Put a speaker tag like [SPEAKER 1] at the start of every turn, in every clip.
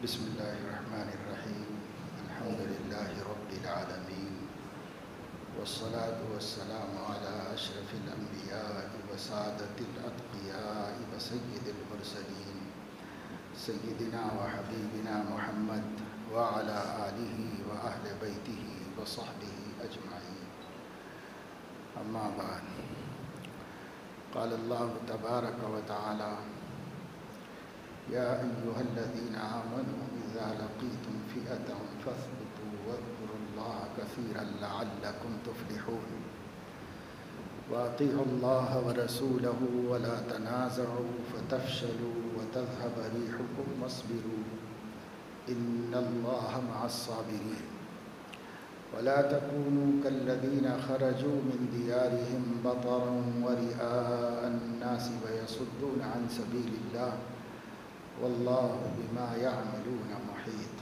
[SPEAKER 1] بسم الله الرحمن الرحيم. الحمد لله رب العالمين، والصلاة والسلام على أشرف الأنبياء وسادة الأتقياء وسيد المرسلين سيدنا وحبيبنا محمد وعلى آله وأهل بيته وصحبه أجمعين. أما بعد، قال الله تبارك وتعالى: يا أيها الذين آمنوا إذا لقيتم فئة فاثبتوا واذكروا الله كثيرا لعلكم تفلحون وأطيعوا الله ورسوله ولا تنازعوا فتفشلوا وتذهب ريحكم واصبروا إن الله مع الصابرين ولا تكونوا كالذين خرجوا من ديارهم بطرا ورئاء الناس ويصدون عن سبيل الله واللہ بما یعملون محیط۔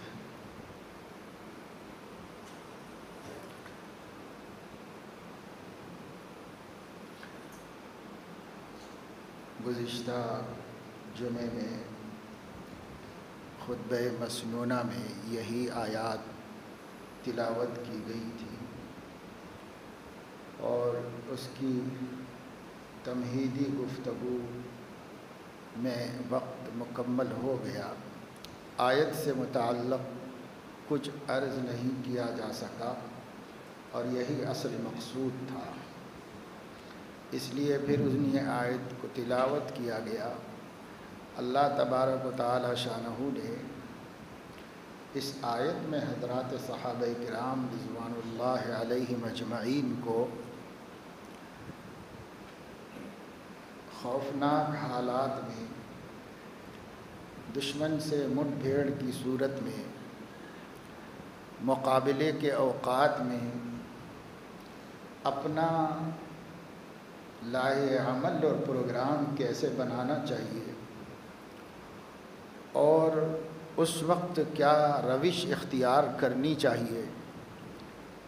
[SPEAKER 1] گزشتہ جمعے میں خطبہ مسنونہ میں یہی آیات تلاوت کی گئی تھی اور اس کی تمہیدی گفتگو میں وقت مکمل ہو گیا۔ آیت سے متعلق کچھ عرض نہیں کیا جا سکا اور یہی اصل مقصود تھا، اس لیے پھر انہی آیت کو تلاوت کیا گیا۔ اللہ تبارک و تعالی شانہ نے اس آیت میں حضرات صحابہ کرام رضوان اللہ علیہم اجمعین کو خوفناک حالات میں، دشمن سے مٹ بھیڑ کی صورت میں، مقابلے کے اوقات میں اپنا لائحہ عمل اور پروگرام کیسے بنانا چاہیے اور اس وقت کیا روش اختیار کرنی چاہیے،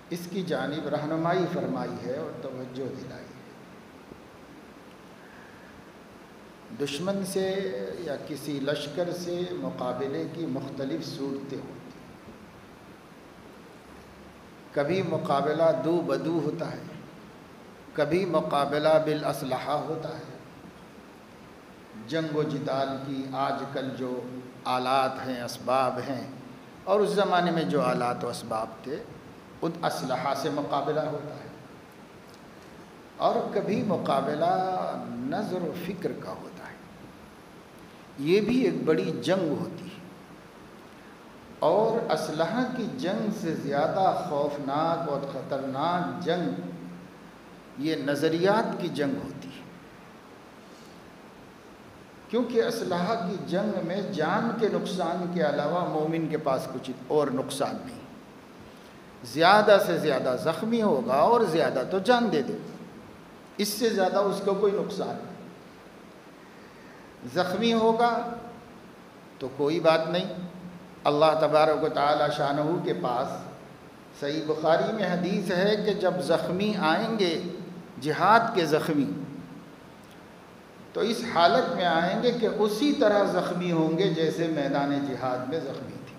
[SPEAKER 1] اس کی جانب رہنمائی فرمائی ہے اور توجہ دلائی ہے۔ دشمن سے یا کسی لشکر سے مقابلے کی مختلف صورتیں ہوتی ہیں۔ کبھی مقابلہ دو بدو ہوتا ہے، کبھی مقابلہ بالاسلحہ ہوتا ہے۔ جنگ و جدال کی آج کل جو آلات ہیں، اسباب ہیں، اور اس زمانے میں جو آلات و اسباب تھے ان اسلحہ سے مقابلہ ہوتا ہے، اور کبھی مقابلہ نظر و فکر کا ہوتا ہے۔ یہ بھی ایک بڑی جنگ ہوتی ہے، اور اسلحہ کی جنگ سے زیادہ خوفناک اور خطرناک جنگ یہ نظریات کی جنگ ہوتی ہے، کیونکہ اسلحہ کی جنگ میں جان کے نقصان کے علاوہ مومن کے پاس کچھ اور نقصان نہیں۔ زیادہ سے زیادہ زخمی ہوگا اور زیادہ تو جان دے دے، اس سے زیادہ اس کو کوئی نقصان نہیں۔ زخمی ہوگا تو کوئی بات نہیں، اللہ تبارک و تعالی شانہ کے پاس صحیح بخاری میں حدیث ہے کہ جب زخمی آئیں گے، جہاد کے زخمی، تو اس حالت میں آئیں گے کہ اسی طرح زخمی ہوں گے جیسے میدان جہاد میں زخمی تھے،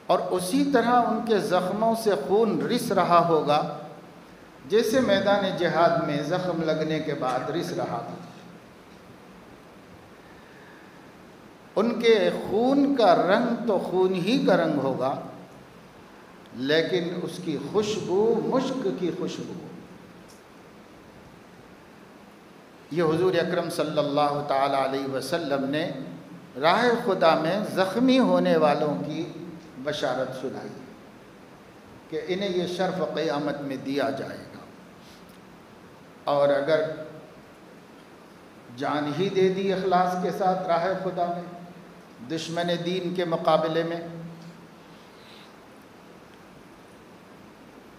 [SPEAKER 1] اور اسی طرح ان کے زخموں سے خون رس رہا ہوگا جیسے میدان جہاد میں زخم لگنے کے بعد رس رہا تھا۔ ان کے خون کا رنگ تو خون ہی کا رنگ ہوگا، لیکن اس کی خوشبو مشک کی خوشبو۔ یہ حضور اکرم صلی اللہ تعالی علیہ وسلم نے راہ خدا میں زخمی ہونے والوں کی بشارت سنائی کہ انہیں یہ شرف قیامت میں دیا جائے گا، اور اگر جان ہی دے دی اخلاص کے ساتھ راہ خدا میں دشمن دین کے مقابلے میں،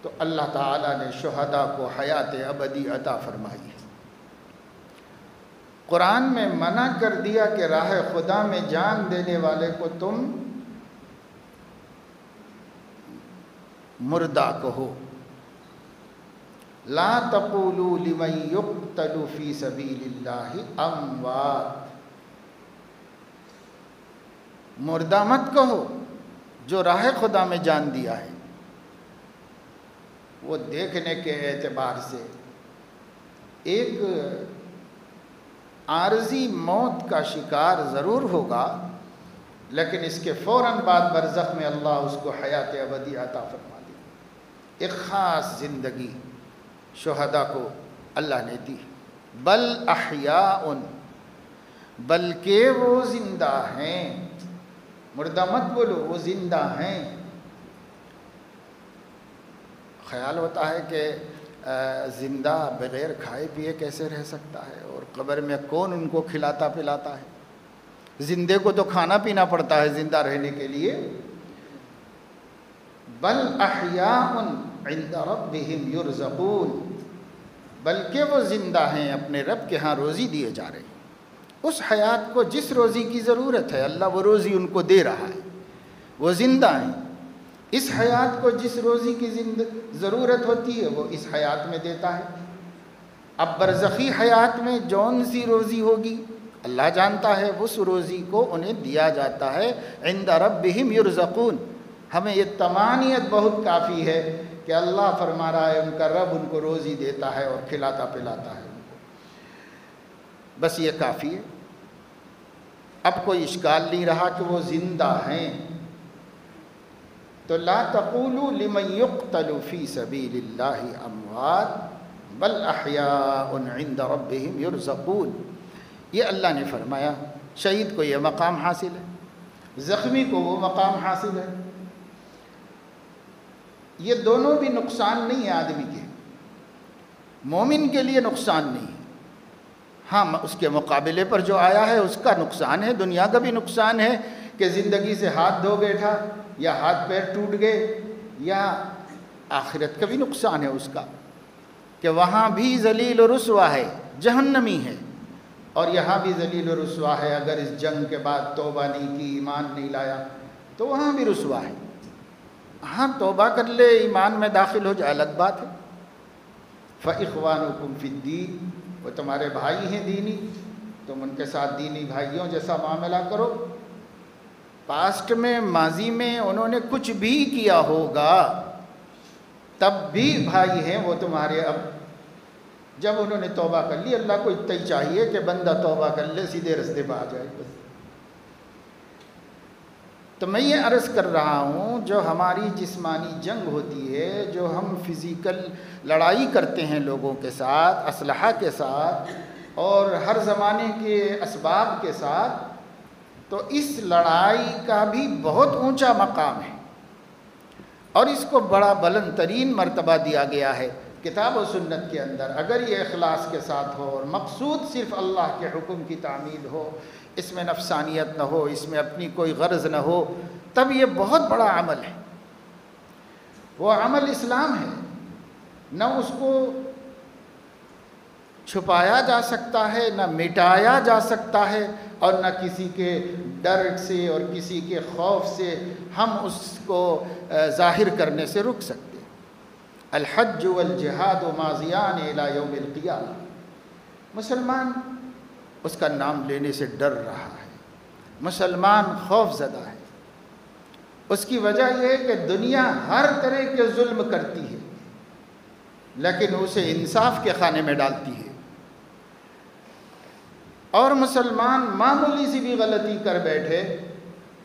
[SPEAKER 1] تو اللہ تعالیٰ نے شہداء کو حیات ابدی عطا فرمائی ہے۔ قرآن میں منع کر دیا کہ راہ خدا میں جان دینے والے کو تم مردہ کہو، لا تقولوا لمن يقتل في سبيل الله اموات، مردہ مت کہو جو راہ خدا میں جان دیا ہے۔ وہ دیکھنے کے اعتبار سے ایک عارضی موت کا شکار ضرور ہوگا، لیکن اس کے فوراً بعد برزخ میں اللہ اس کو حیات ابدی عطا فرما دی۔ ایک خاص زندگی شہداء کو اللہ نے دی۔ بل احیاء، بلکہ وہ زندہ ہیں، مردہ مت بولو، وہ زندہ ہیں۔ خیال ہوتا ہے کہ زندہ بغیر کھائے پیے کیسے رہ سکتا ہے، اور قبر میں کون ان کو کھلاتا پلاتا ہے؟ زندے کو تو کھانا پینا پڑتا ہے زندہ رہنے کے لیے۔ بل احیاء عند ربهم یرزقون، بلکہ وہ زندہ ہیں، اپنے رب کے ہاں روزی دیے جا رہے ہیں۔ اس حیات کو جس روزی کی ضرورت ہے اللہ وہ روزی ان کو دے رہا ہے، وہ زندہ ہیں۔ اس حیات کو جس روزی کی ضرورت ہوتی ہے وہ اس حیات میں دیتا ہے۔ اب برزخی حیات میں جون سی روزی ہوگی اللہ جانتا ہے، اس روزی کو انہیں دیا جاتا ہے۔ عند ربهم یرزقون، ہمیں یہ طمانینت بہت کافی ہے کہ اللہ فرما رہا ہے ان کا رب ان کو روزی دیتا ہے اور کھلاتا پلاتا ہے ان کو، بس یہ کافی ہے۔ اب کوئی اشکال نہیں رہا کہ وہ زندہ ہیں، تو لا تقولوا لمن يقتل في سبيل الله اموات بل احیاء عند ربهم یرزقون۔ یہ اللہ نے فرمایا شہید کو یہ مقام حاصل ہے، زخمی کو وہ مقام حاصل ہے۔ یہ دونوں بھی نقصان نہیں ہے آدمی کے، مومن کے لیے نقصان نہیں ہے، ہاں اس کے مقابلے پر جو آیا ہے اس کا نقصان ہے، دنیا کا بھی نقصان ہے کہ زندگی سے ہاتھ دھو بیٹھا یا ہاتھ پیر ٹوٹ گئے، یا آخرت کا بھی نقصان ہے اس کا کہ وہاں بھی ذلیل و رسوا ہے، جہنمی ہے، اور یہاں بھی ذلیل و رسوا ہے۔ اگر اس جنگ کے بعد توبہ نہیں کی، ایمان نہیں لایا تو وہاں بھی رسوا ہے۔ ہاں توبہ کر لے، ایمان میں داخل ہو جائے الگ بات ہے۔ فَإِخْوَانُكُمْ فِي الدِّينِ، وہ تمہارے بھائی ہیں دینی، تم ان کے ساتھ دینی بھائیوں جیسا معاملہ کرو۔ پاسٹ میں، ماضی میں انہوں نے کچھ بھی کیا ہوگا تب بھی بھائی ہیں وہ تمہارے۔ اب جب انہوں نے توبہ کر لی، اللہ کو اتنا ہی چاہیے کہ بندہ توبہ کر لے، سیدھے رستے پہ آ جائے بس۔ تو میں یہ عرض کر رہا ہوں جو ہماری جسمانی جنگ ہوتی ہے، جو ہم فزیکل لڑائی کرتے ہیں لوگوں کے ساتھ، اسلحہ کے ساتھ اور ہر زمانے کے اسباب کے ساتھ، تو اس لڑائی کا بھی بہت اونچا مقام ہے اور اس کو بڑا بلند ترین مرتبہ دیا گیا ہے کتاب و سنت کے اندر۔ اگر یہ اخلاص کے ساتھ ہو اور مقصود صرف اللہ کے حکم کی تعمیل ہو، اس میں نفسانیت نہ ہو، اس میں اپنی کوئی غرض نہ ہو، تب یہ بہت بڑا عمل ہے۔ وہ عمل اسلام ہے، نہ اس کو چھپایا جا سکتا ہے، نہ مٹایا جا سکتا ہے، اور نہ کسی کے ڈر سے اور کسی کے خوف سے ہم اس کو ظاہر کرنے سے رک سکتے۔ الحج والجہاد ماضیان الی یوم القیامہ، مسلمان اس کا نام لینے سے ڈر رہا ہے، مسلمان خوف زدہ ہے۔ اس کی وجہ یہ ہے کہ دنیا ہر طرح کے ظلم کرتی ہے لیکن اسے انصاف کے خانے میں ڈالتی ہے، اور مسلمان معمولی سی بھی غلطی کر بیٹھے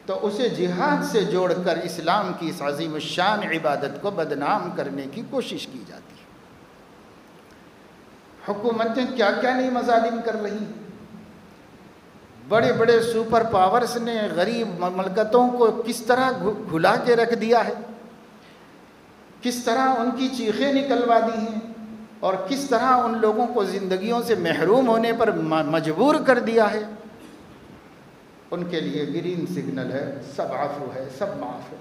[SPEAKER 1] تو اسے جہاد سے جوڑ کر اسلام کی اس عظیم الشان عبادت کو بدنام کرنے کی کوشش کی جاتی ہے۔ حکومتیں کیا کیا نہیں مظالم کر رہی ہیں، بڑے بڑے سپر پاورز نے غریب مملکتوں کو کس طرح گھلا کے رکھ دیا ہے، کس طرح ان کی چیخیں نکلوا دی ہیں، اور کس طرح ان لوگوں کو زندگیوں سے محروم ہونے پر مجبور کر دیا ہے۔ ان کے لیے گرین سگنل ہے، سب عفو ہے، سب معاف ہے،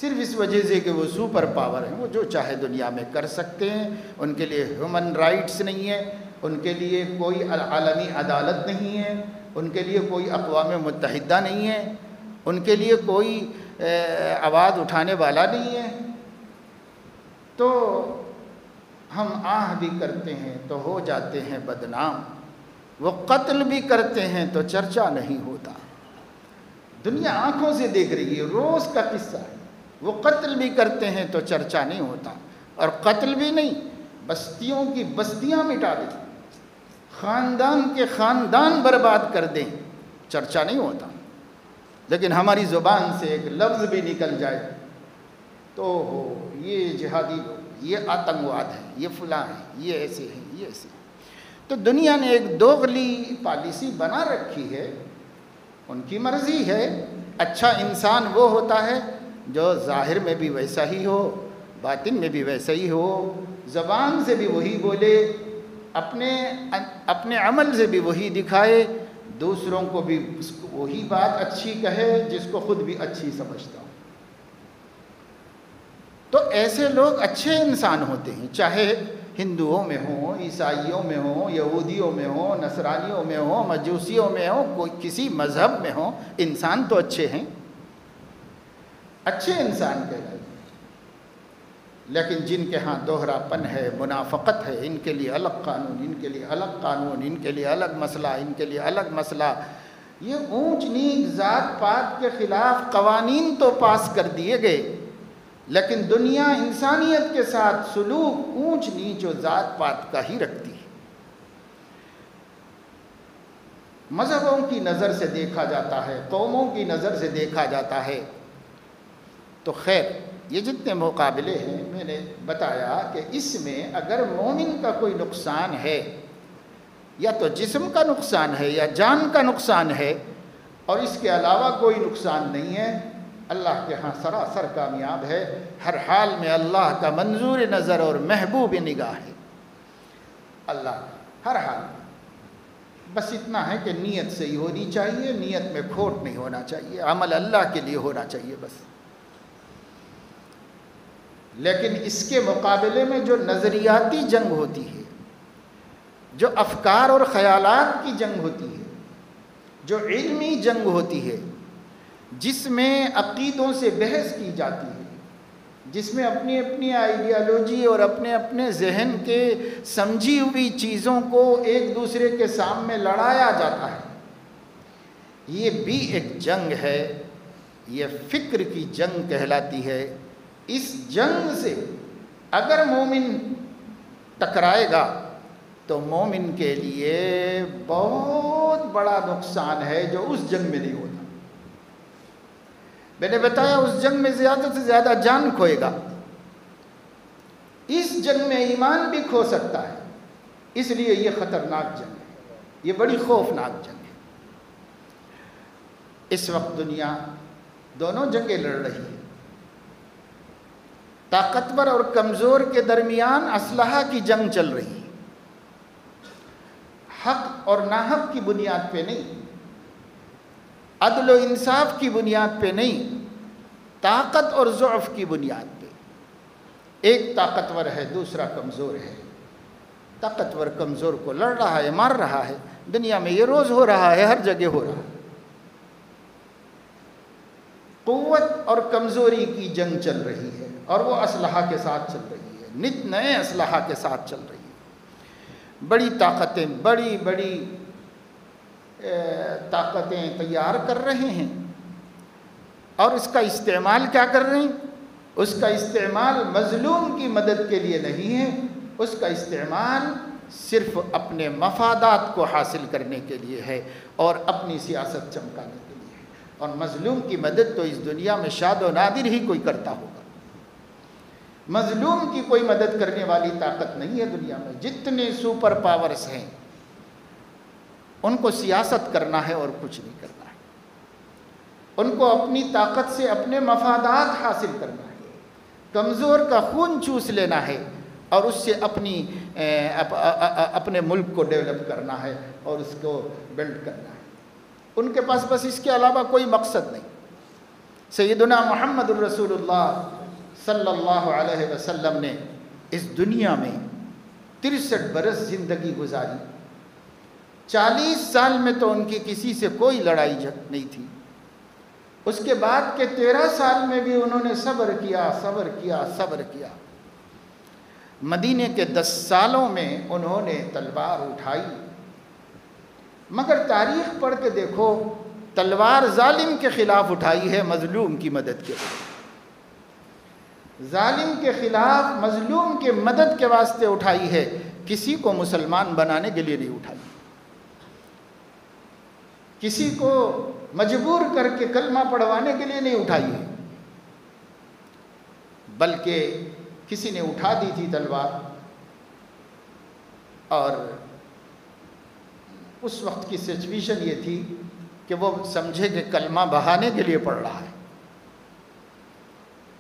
[SPEAKER 1] صرف اس وجہ سے کہ وہ سپر پاور ہیں، وہ جو چاہے دنیا میں کر سکتے ہیں۔ ان کے لیے ہیومن رائٹس نہیں ہے، ان کے لیے کوئی عالمی عدالت نہیں ہے، ان کے لیے کوئی اقوام متحدہ نہیں ہے، ان کے لیے کوئی آواز اٹھانے والا نہیں ہے۔ تو ہم آہ بھی کرتے ہیں تو ہو جاتے ہیں بدنام، وہ قتل بھی کرتے ہیں تو چرچا نہیں ہوتا۔ دنیا آنکھوں سے دیکھ رہی ہے، روز کا قصہ ہے۔ وہ قتل بھی کرتے ہیں تو چرچا نہیں ہوتا، اور قتل بھی نہیں، بستیوں کی بستیاں مٹا دیں، خاندان کے خاندان برباد کر دیں، چرچا نہیں ہوتا۔ لیکن ہماری زبان سے ایک لفظ بھی نکل جائے تو یہ جہادی لوگ، یہ آتنکواد ہے، یہ فلاں ہیں، یہ ایسے ہیں، یہ ایسے ہیں۔ تو دنیا نے ایک دوغلی پالیسی بنا رکھی ہے، ان کی مرضی ہے۔ اچھا انسان وہ ہوتا ہے جو ظاہر میں بھی ویسا ہی ہو، باطن میں بھی ویسا ہی ہو، زبان سے بھی وہی بولے، اپنے عمل سے بھی وہی دکھائے، دوسروں کو بھی وہی بات اچھی کہے جس کو خود بھی اچھی سمجھتا ہو۔ تو ایسے لوگ اچھے انسان ہوتے ہیں، چاہے ہندوؤں میں ہوں، عیسائیوں میں ہوں، یہودیوں میں ہوں، نصرانیوں میں ہوں، مجوسیوں میں ہوں، کوئی کسی مذہب میں ہوں، انسان تو اچھے ہیں، اچھے انسان کہلائے۔ لیکن جن کے ہاں دوہرا پن ہے، منافقت ہے، ان کے لیے الگ قانون، ان کے لیے الگ قانون، ان کے لیے الگ مسئلہ، ان کے لیے الگ مسئلہ۔ یہ اونچ نیچ ذات پات کے خلاف قوانین تو پاس کر دیے گئے، لیکن دنیا انسانیت کے ساتھ سلوک اونچ نیچ و ذات پات کا ہی رکھتی ہے۔ مذہبوں کی نظر سے دیکھا جاتا ہے، قوموں کی نظر سے دیکھا جاتا ہے۔ تو خیر، یہ جتنے مقابلے ہیں میں نے بتایا کہ اس میں اگر مومن کا کوئی نقصان ہے، یا تو جسم کا نقصان ہے یا جان کا نقصان ہے، اور اس کے علاوہ کوئی نقصان نہیں ہے، اللہ کے ہاں سراسر کامیاب ہے۔ ہر حال میں اللہ کا منظور نظر اور محبوب نگاہ ہے اللہ کا، ہر حال میں۔ بس اتنا ہے کہ نیت صحیح ہونی چاہیے، نیت میں کھوٹ نہیں ہونا چاہیے، عمل اللہ کے لیے ہونا چاہیے بس۔ لیکن اس کے مقابلے میں جو نظریاتی جنگ ہوتی ہے، جو افکار اور خیالات کی جنگ ہوتی ہے، جو علمی جنگ ہوتی ہے، جس میں عقیدوں سے بحث کی جاتی ہے، جس میں اپنی اپنی آئیڈیالوجی اور اپنے اپنے ذہن کے سمجھی ہوئی چیزوں کو ایک دوسرے کے سامنے لڑایا جاتا ہے، یہ بھی ایک جنگ ہے، یہ فکر کی جنگ کہلاتی ہے۔ اس جنگ سے اگر مومن ٹکرائے گا تو مومن کے لیے بہت بڑا نقصان ہے جو اس جنگ میں نہیں ہوتا۔ میں نے بتایا اس جنگ میں زیادہ سے زیادہ جان کھوئے گا، اس جنگ میں ایمان بھی کھو سکتا ہے، اس لیے یہ خطرناک جنگ ہے، یہ بڑی خوفناک جنگ ہے۔ اس وقت دنیا دونوں جنگیں لڑ رہی ہے، طاقتور اور کمزور کے درمیان اسلحہ کی جنگ چل رہی ہے، حق اور ناحق کی بنیاد پہ نہیں، عدل و انصاف کی بنیاد پہ نہیں، طاقت اور ضعف کی بنیاد پہ۔ ایک طاقتور ہے، دوسرا کمزور ہے، طاقتور کمزور کو لڑ رہا ہے، مار رہا ہے، دنیا میں یہ روز ہو رہا ہے، ہر جگہ ہو رہا ہے۔ قوت اور کمزوری کی جنگ چل رہی ہے، اور وہ اسلحہ کے ساتھ چل رہی ہے، نت نئے اسلحہ کے ساتھ چل رہی ہے۔ بڑی طاقتیں، بڑی بڑی طاقتیں تیار کر رہے ہیں، اور اس کا استعمال کیا کر رہے ہیں؟ اس کا استعمال مظلوم کی مدد کے لیے نہیں ہے، اس کا استعمال صرف اپنے مفادات کو حاصل کرنے کے لیے ہے اور اپنی سیاست چمکانے کے لیے ہے۔ اور مظلوم کی مدد تو اس دنیا میں شاد و نادر ہی کوئی کرتا ہوگا، مظلوم کی کوئی مدد کرنے والی طاقت نہیں ہے دنیا میں۔ جتنے سپر پاورز ہیں ان کو سیاست کرنا ہے اور کچھ نہیں کرنا ہے، ان کو اپنی طاقت سے اپنے مفادات حاصل کرنا ہے، کمزور کا خون چوس لینا ہے اور اس سے اپنے ملک کو ڈیولپ کرنا ہے اور اس کو بلڈ کرنا ہے۔ ان کے پاس بس اس کے علاوہ کوئی مقصد نہیں۔ سیدنا محمد الرسول اللہ صلی اللہ علیہ وسلم نے اس دنیا میں 63 برس زندگی گزاری، 40 سال میں تو ان کی کسی سے کوئی لڑائی جھگڑا نہیں تھی، اس کے بعد کے 13 سال میں بھی انہوں نے صبر کیا، صبر کیا، صبر کیا۔ مدینے کے 10 سالوں میں انہوں نے تلوار اٹھائی، مگر تاریخ پڑھ کے دیکھو تلوار ظالم کے خلاف اٹھائی ہے، مظلوم کی مدد کے لیے۔ ظالم کے خلاف مظلوم کے مدد کے واسطے اٹھائی ہے، کسی کو مسلمان بنانے کے لیے نہیں اٹھائی، کسی کو مجبور کر کے کلمہ پڑھوانے کے لیے نہیں اٹھائی ہے، بلکہ کسی نے اٹھا دی تھی تلوار، اور اس وقت کی سچویشن یہ تھی کہ وہ سمجھے کہ کلمہ بہانے کے لیے پڑھ رہا ہے،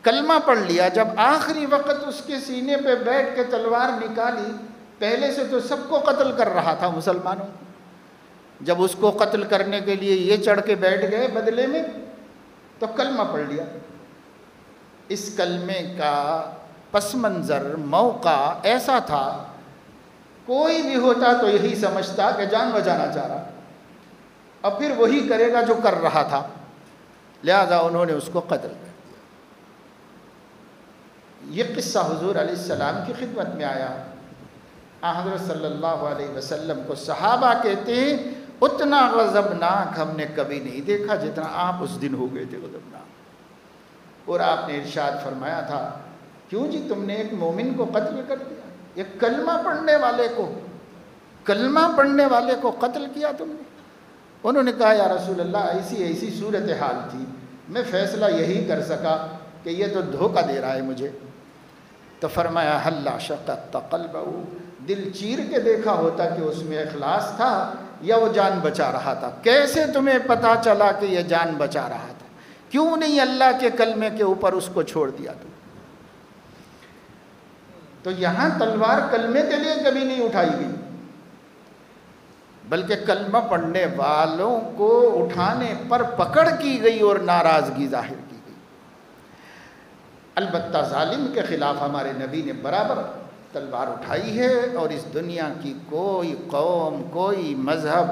[SPEAKER 1] کلمہ پڑھ لیا۔ جب آخری وقت اس کے سینے پہ بیٹھ کے تلوار نکالی، پہلے سے تو سب کو قتل کر رہا تھا مسلمانوں کو، جب اس کو قتل کرنے کے لیے یہ چڑھ کے بیٹھ گئے بدلے میں، تو کلمہ پڑھ لیا۔ اس کلمے کا پس منظر، موقع ایسا تھا، کوئی بھی ہوتا تو یہی سمجھتا کہ جان بچانا چاہ رہا، اور پھر وہی کرے گا جو کر رہا تھا، لہذا انہوں نے اس کو قتل کر دیا۔ یہ قصہ حضور علیہ السلام کی خدمت میں آیا، حضرت صلی اللہ علیہ وسلم کو صحابہ کہتے ہیں اتنا غضبناک ہم نے کبھی نہیں دیکھا جتنا آپ اس دن ہو گئے تھے غضبناک، اور آپ نے ارشاد فرمایا تھا کیوں جی تم نے ایک مومن کو قتل کر دیا، ایک کلمہ پڑھنے والے کو قتل کیا تم نے؟ انہوں نے کہا یا رسول اللہ ایسی صورتحال تھی، میں فیصلہ یہی کر سکا کہ یہ تو دھوکہ دے رہا ہے مجھے۔ تو فرمایا حلا شققت قلبہ، دل چیر کے دیکھا ہوتا کہ اس میں اخلاص تھا یا وہ جان بچا رہا تھا، کیسے تمہیں پتا چلا کہ یہ جان بچا رہا تھا؟ کیوں نہیں اللہ کے کلمے کے اوپر اس کو چھوڑ دیا تم؟ تو یہاں تلوار کلمے کے لیے کبھی نہیں اٹھائی گئی، بلکہ کلمہ پڑھنے والوں کو اٹھانے پر پکڑ کی گئی اور ناراضگی ظاہر کی گئی۔ البتہ ظالم کے خلاف ہمارے نبی نے برابر تلوار اٹھائی ہے، اور اس دنیا کی کوئی قوم، کوئی مذہب،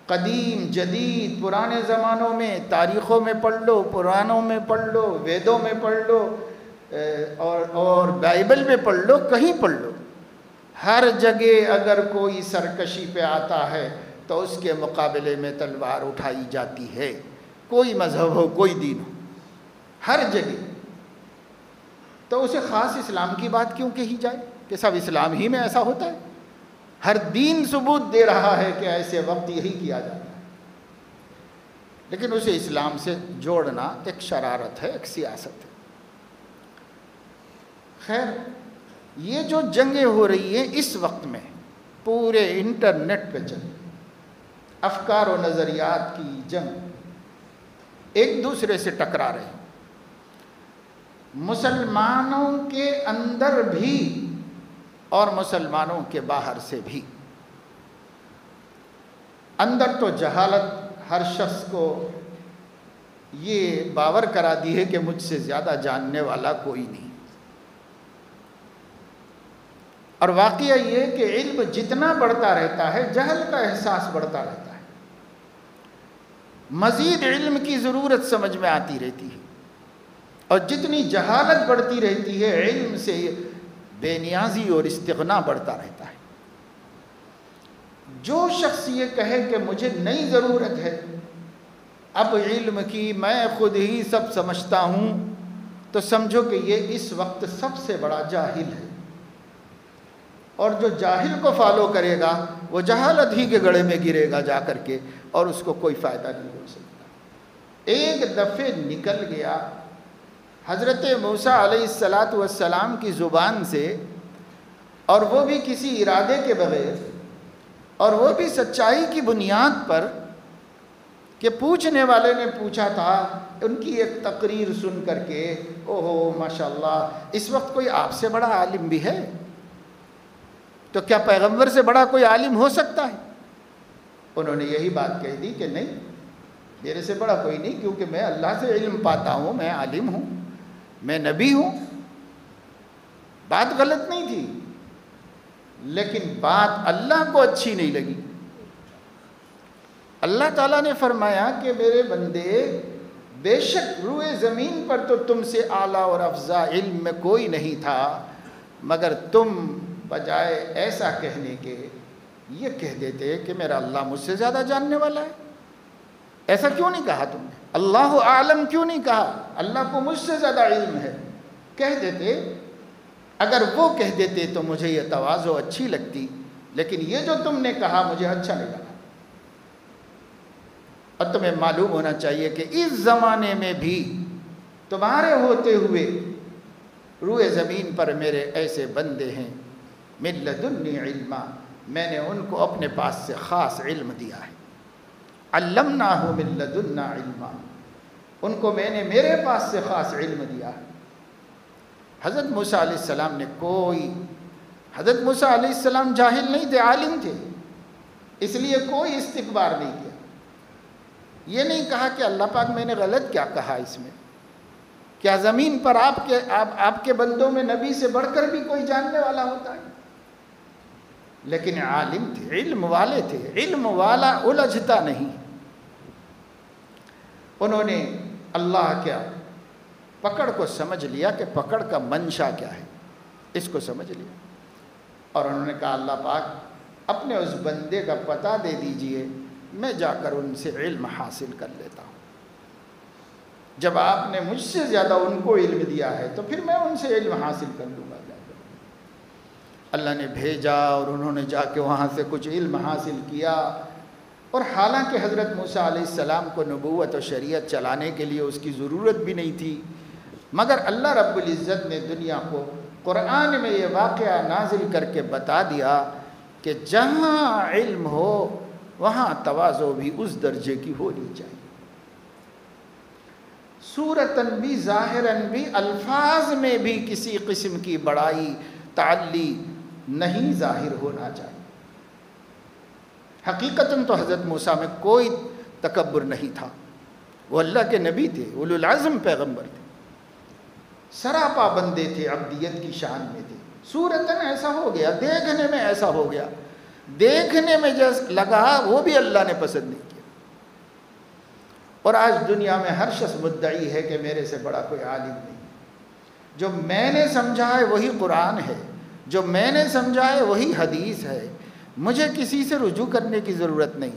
[SPEAKER 1] قدیم جدید، پرانے زمانوں میں، تاریخوں میں پڑھ لو، پرانوں میں پڑھ لو، ویدوں میں پڑھ لو، اور بائبل میں پڑھ لو، کہیں پڑھ لو، ہر جگہ اگر کوئی سرکشی پہ آتا ہے تو اس کے مقابلے میں تلوار اٹھائی جاتی ہے، کوئی مذہب ہو، کوئی دین ہو، ہر جگہ۔ تو اسے خاص اسلام کی بات کیوں کہی جائے کہ سب اسلام ہی میں ایسا ہوتا ہے؟ ہر دین ثبوت دے رہا ہے کہ ایسے وقت یہی کیا جاتا ہے، لیکن اسے اسلام سے جوڑنا ایک شرارت ہے، ایک سیاست ہے۔ خیر، یہ جو جنگیں ہو رہی ہیں اس وقت میں پورے انٹرنیٹ پہ چل، افکار و نظریات کی جنگ، ایک دوسرے سے ٹکرا رہے ہیں، مسلمانوں کے اندر بھی اور مسلمانوں کے باہر سے بھی۔ اندر تو جہالت ہر شخص کو یہ باور کرا دی ہے کہ مجھ سے زیادہ جاننے والا کوئی نہیں، اور واقعہ یہ کہ علم جتنا بڑھتا رہتا ہے جہل کا احساس بڑھتا رہتا ہے، مزید علم کی ضرورت سمجھ میں آتی رہتی ہے، اور جتنی جہالت بڑھتی رہتی ہے علم سے بے نیازی اور استغنا بڑھتا رہتا ہے۔ جو شخص یہ کہے کہ مجھے نئی ضرورت ہے اب علم کی، میں خود ہی سب سمجھتا ہوں، تو سمجھو کہ یہ اس وقت سب سے بڑا جاہل ہے، اور جو جاہل کو فالو کرے گا وہ جہالت ہی کے گڑھے میں گرے گا جا کر کے، اور اس کو کوئی فائدہ نہیں ہو سکتا۔ ایک دفعہ نکل گیا حضرت موسیٰ علیہ السلام کی زبان سے، اور وہ بھی کسی ارادے کے بغیر، اور وہ بھی سچائی کی بنیاد پر کہ پوچھنے والے نے پوچھا تھا، ان کی ایک تقریر سن کر کے اوہو ماشاءاللہ اس وقت کوئی آپ سے بڑا عالم بھی ہے، تو کیا پیغمبر سے بڑا کوئی عالم ہو سکتا ہے؟ انہوں نے یہی بات کہہ دی کہ نہیں، میرے سے بڑا کوئی نہیں، کیونکہ میں اللہ سے علم پاتا ہوں، میں عالم ہوں، میں نبی ہوں۔ بات غلط نہیں تھی، لیکن بات اللہ کو اچھی نہیں لگی۔ اللہ تعالیٰ نے فرمایا کہ میرے بندے، بے شک روئے زمین پر تو تم سے اعلیٰ اور افضل علم میں کوئی نہیں تھا، مگر تم بجائے ایسا کہنے کے یہ کہہ دیتے کہ میرا اللہ مجھ سے زیادہ جاننے والا ہے۔ ایسا کیوں نہیں کہا تم نے؟ اللہ عالم کیوں نہیں کہا؟ اللہ کو مجھ سے زیادہ علم ہے، کہہ دیتے۔ اگر وہ کہہ دیتے تو مجھے یہ تواضع اچھی لگتی، لیکن یہ جو تم نے کہا مجھے اچھا نہیں لگا۔ اور تمہیں معلوم ہونا چاہیے کہ اس زمانے میں بھی تمہارے ہوتے ہوئے روئے زمین پر میرے ایسے بندے ہیں، من لدنی علما، میں نے ان کو اپنے پاس سے خاص علم دیا ہے۔ علمناہ من لدنا علما، ان کو میں نے میرے پاس سے خاص علم دیا ہے۔ حضرت موسیٰ علیہ السلام نے حضرت موسیٰ علیہ السلام جاہل نہیں تھے، عالم تھے، اس لیے کوئی استکبار نہیں کیا۔ یہ نہیں کہا کہ اللہ پاک میں نے غلط کیا کہا اس میں، کیا زمین پر آپ کے بندوں میں نبی سے بڑھ کر بھی کوئی جاننے والا ہوتا ہے؟ لیکن عالم تھے، علم والے تھے، علم والا الجھتا نہیں۔ انہوں نے اللہ کیا پکڑ کو سمجھ لیا کہ پکڑ کا منشا کیا ہے، اس کو سمجھ لیا، اور انہوں نے کہا اللہ پاک اپنے اس بندے کا پتہ دے دیجئے، میں جا کر ان سے علم حاصل کر لیتا ہوں۔ جب آپ نے مجھ سے زیادہ ان کو علم دیا ہے تو پھر میں ان سے علم حاصل کر لوں گا۔ اللہ نے بھیجا اور انہوں نے جا کے وہاں سے کچھ علم حاصل کیا، اور حالانکہ حضرت موسیٰ علیہ السلام کو نبوت و شریعت چلانے کے لیے اس کی ضرورت بھی نہیں تھی، مگر اللہ رب العزت نے دنیا کو قرآن میں یہ واقعہ نازل کر کے بتا دیا کہ جہاں علم ہو وہاں تواضع بھی اس درجے کی ہونی چاہیے۔ صورتاً بھی ظاہراً بھی الفاظ میں بھی کسی قسم کی بڑائی تعلی نہیں ظاہر ہونا چاہیے۔ حقیقتاً تو حضرت موسیٰ میں کوئی تکبر نہیں تھا، وہ اللہ کے نبی تھے، اولو العزم پیغمبر تھے، سراپا بندے تھے، عبدیت کی شان میں تھے۔ صورتاً ایسا ہو گیا، دیکھنے میں ایسا ہو گیا، دیکھنے میں جیسا لگا وہ بھی اللہ نے پسند نہیں کیا۔ اور آج دنیا میں ہر شخص مدعی ہے کہ میرے سے بڑا کوئی عالم نہیں، جو میں نے سمجھا ہے وہی قرآن ہے، جو میں نے سمجھا ہے وہی حدیث ہے، مجھے کسی سے رجوع کرنے کی ضرورت نہیں،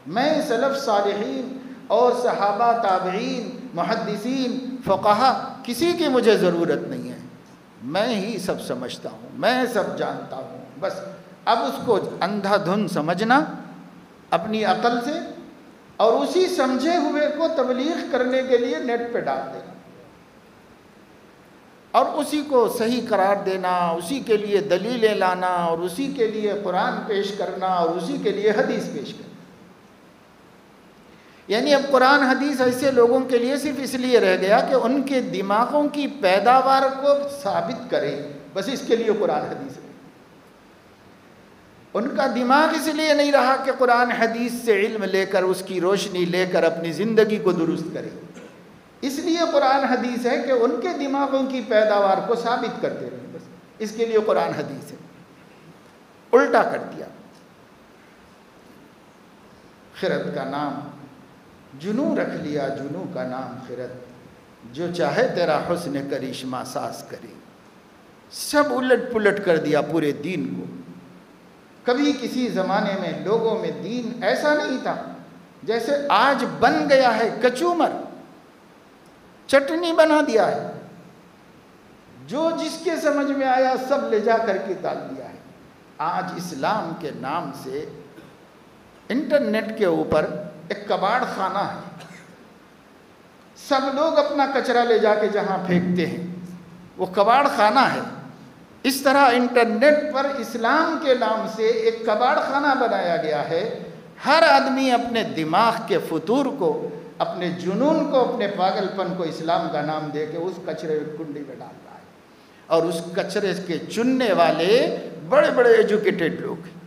[SPEAKER 1] میں سلف صالحین اور صحابہ تابعین محدثین فقہا کسی کی مجھے ضرورت نہیں ہے، میں ہی سب سمجھتا ہوں، میں سب جانتا ہوں۔ بس اب اس کو اندھا دھن سمجھنا اپنی عقل سے، اور اسی سمجھے ہوئے کو تبلیغ کرنے کے لیے نیٹ پہ ڈال دینا، اور اسی کو صحیح قرار دینا، اسی کے لیے دلیلیں لانا، اور اسی کے لیے قرآن پیش کرنا، اور اسی کے لیے حدیث پیش کرنا۔ یعنی اب قرآن حدیث ایسے لوگوں کے لیے صرف اس لیے رہ گیا کہ ان کے دماغوں کی پیداوار کو ثابت کرے، بس اس کے لیے قرآن حدیث ہے۔ ان کا دماغ اس لیے نہیں رہا کہ قرآن حدیث سے علم لے کر اس کی روشنی لے کر اپنی زندگی کو درست کرے، اس لیے قرآن حدیث ہے کہ ان کے دماغوں کی پیداوار کو ثابت کرتے رہے، بس اس کے لیے قرآن حدیث ہے۔ الٹا کر دیا، خرد کا نام جنوں رکھ لیا، جنوں کا نام خرد، جو چاہے تیرا حسن کرشمہ ساز کرے۔ سب الٹ پلٹ کر دیا پورے دین کو۔ کبھی کسی زمانے میں لوگوں میں دین ایسا نہیں تھا جیسے آج بن گیا ہے، کچومر چٹنی بنا دیا ہے، جو جس کے سمجھ میں آیا سب لے جا کر کے ڈال دیا ہے۔ آج اسلام کے نام سے انٹرنیٹ کے اوپر ایک کباڑ خانہ ہے، سب لوگ اپنا کچرا لے جا کے جہاں پھینکتے ہیں وہ کباڑ خانہ ہے۔ اس طرح انٹرنیٹ پر اسلام کے نام سے ایک کباڑ خانہ بنایا گیا ہے۔ ہر آدمی اپنے دماغ کے فطور کو، اپنے جنون کو، اپنے پاگل پن کو اسلام کا نام دے کے اس کچرے کنڈی میں ڈال رہا ہے، اور اس کچرے کے چننے والے بڑے بڑے ایجوکیٹڈ لوگ ہیں،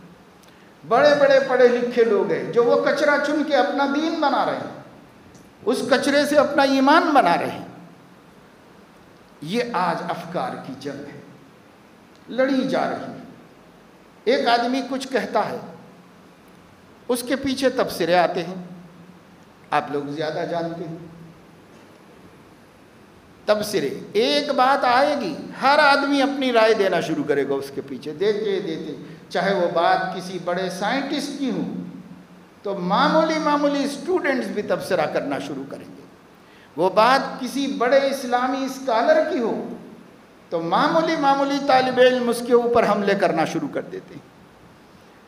[SPEAKER 1] بڑے بڑے پڑھے لکھے لوگ ہیں، جو وہ کچرا چن کے اپنا دین بنا رہے ہیں، اس کچرے سے اپنا ایمان بنا رہے ہیں۔ یہ آج افکار کی جنگ ہے، لڑی جا رہی ہے۔ ایک آدمی کچھ کہتا ہے، اس کے پیچھے تبصرے آتے ہیں، آپ لوگ زیادہ جانتے ہیں تبصرے۔ ایک بات آئے گی، ہر آدمی اپنی رائے دینا شروع کرے گا اس کے پیچھے، دیتے دیتے، چاہے وہ بات کسی بڑے سائنٹسٹ کی ہو تو معمولی اسٹوڈنٹس بھی تبصرہ کرنا شروع کریں گے. وہ بات کسی بڑے اسلامی اسکالر کی ہو تو معمولی طالب علم اس کے اوپر حملے کرنا شروع کر دیتے ہیں.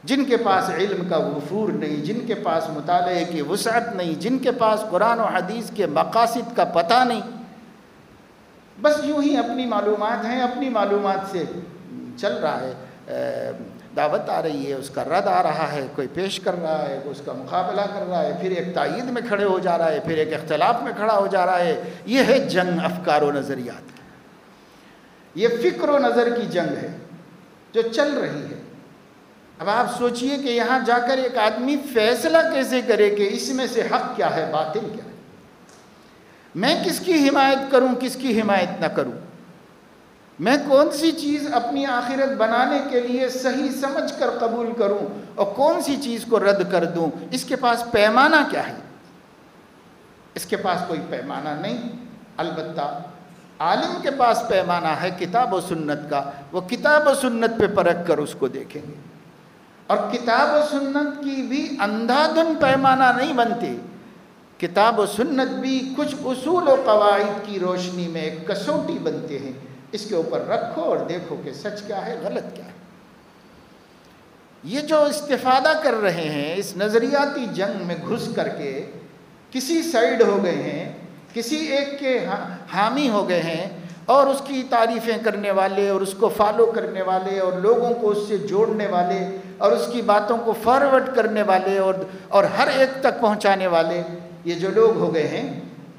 [SPEAKER 1] جن کے پاس علم کا وفور نہیں، جن کے پاس مطالعے کی وسعت نہیں، جن کے پاس قرآن و حدیث کے مقاصد کا پتہ نہیں، بس یوں ہی اپنی معلومات ہیں، اپنی معلومات سے چل رہا ہے. دعوت آ رہی ہے، اس کا رد آ رہا ہے، کوئی پیش کر رہا ہے، اس کا مقابلہ کر رہا ہے، پھر ایک تائید میں کھڑے ہو جا رہا ہے، پھر ایک اختلاف میں کھڑا ہو جا رہا ہے. یہ ہے جنگ افکار و نظریات، یہ فکر و نظر کی جنگ ہے جو چل رہی ہے. اب آپ سوچئے کہ یہاں جا کر ایک آدمی فیصلہ کیسے کرے کہ اس میں سے حق کیا ہے، باطل کیا ہے، میں کس کی حمایت کروں، کس کی حمایت نہ کروں، میں کون سی چیز اپنی آخرت بنانے کے لیے صحیح سمجھ کر قبول کروں اور کون سی چیز کو رد کر دوں. اس کے پاس پیمانہ کیا ہے؟ اس کے پاس کوئی پیمانہ نہیں. البتہ عالم کے پاس پیمانہ ہے کتاب و سنت کا. وہ کتاب و سنت پہ پرکھ کر اس کو دیکھیں گے، اور کتاب و سنت کی بھی اندھا دھن پیمانہ نہیں بنتے. کتاب و سنت بھی کچھ اصول و قواعد کی روشنی میں ایک کسوٹی بنتے ہیں. اس کے اوپر رکھو اور دیکھو کہ سچ کیا ہے، غلط کیا ہے. یہ جو استفادہ کر رہے ہیں اس نظریاتی جنگ میں گھس کر کے کسی سائیڈ ہو گئے ہیں، کسی ایک کے حامی ہو گئے ہیں، اور اس کی تعریفیں کرنے والے اور اس کو فالو کرنے والے اور لوگوں کو اس سے جوڑنے والے اور اس کی باتوں کو فارورڈ کرنے والے اور ہر ایک تک پہنچانے والے، یہ جو لوگ ہو گئے ہیں،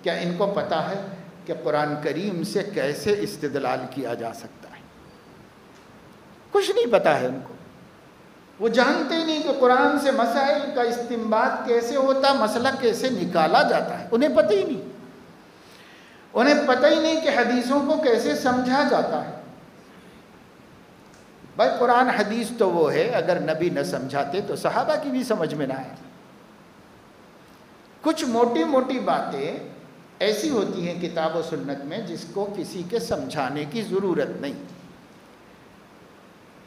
[SPEAKER 1] کیا ان کو پتہ ہے کہ قرآن کریم سے کیسے استدلال کیا جا سکتا ہے؟ کچھ نہیں پتہ ہے ان کو. وہ جانتے ہی نہیں کہ قرآن سے مسائل کا استنباط کیسے ہوتا، مسئلہ کیسے نکالا جاتا ہے. انہیں پتہ ہی نہیں. انہیں پتہ ہی نہیں کہ حدیثوں کو کیسے سمجھا جاتا ہے. بھائی قرآن حدیث تو وہ ہے، اگر نبی نہ سمجھاتے تو صحابہ کی بھی سمجھ میں نہ آئے. کچھ موٹی موٹی باتیں ایسی ہوتی ہیں کتاب و سنت میں جس کو کسی کے سمجھانے کی ضرورت نہیں.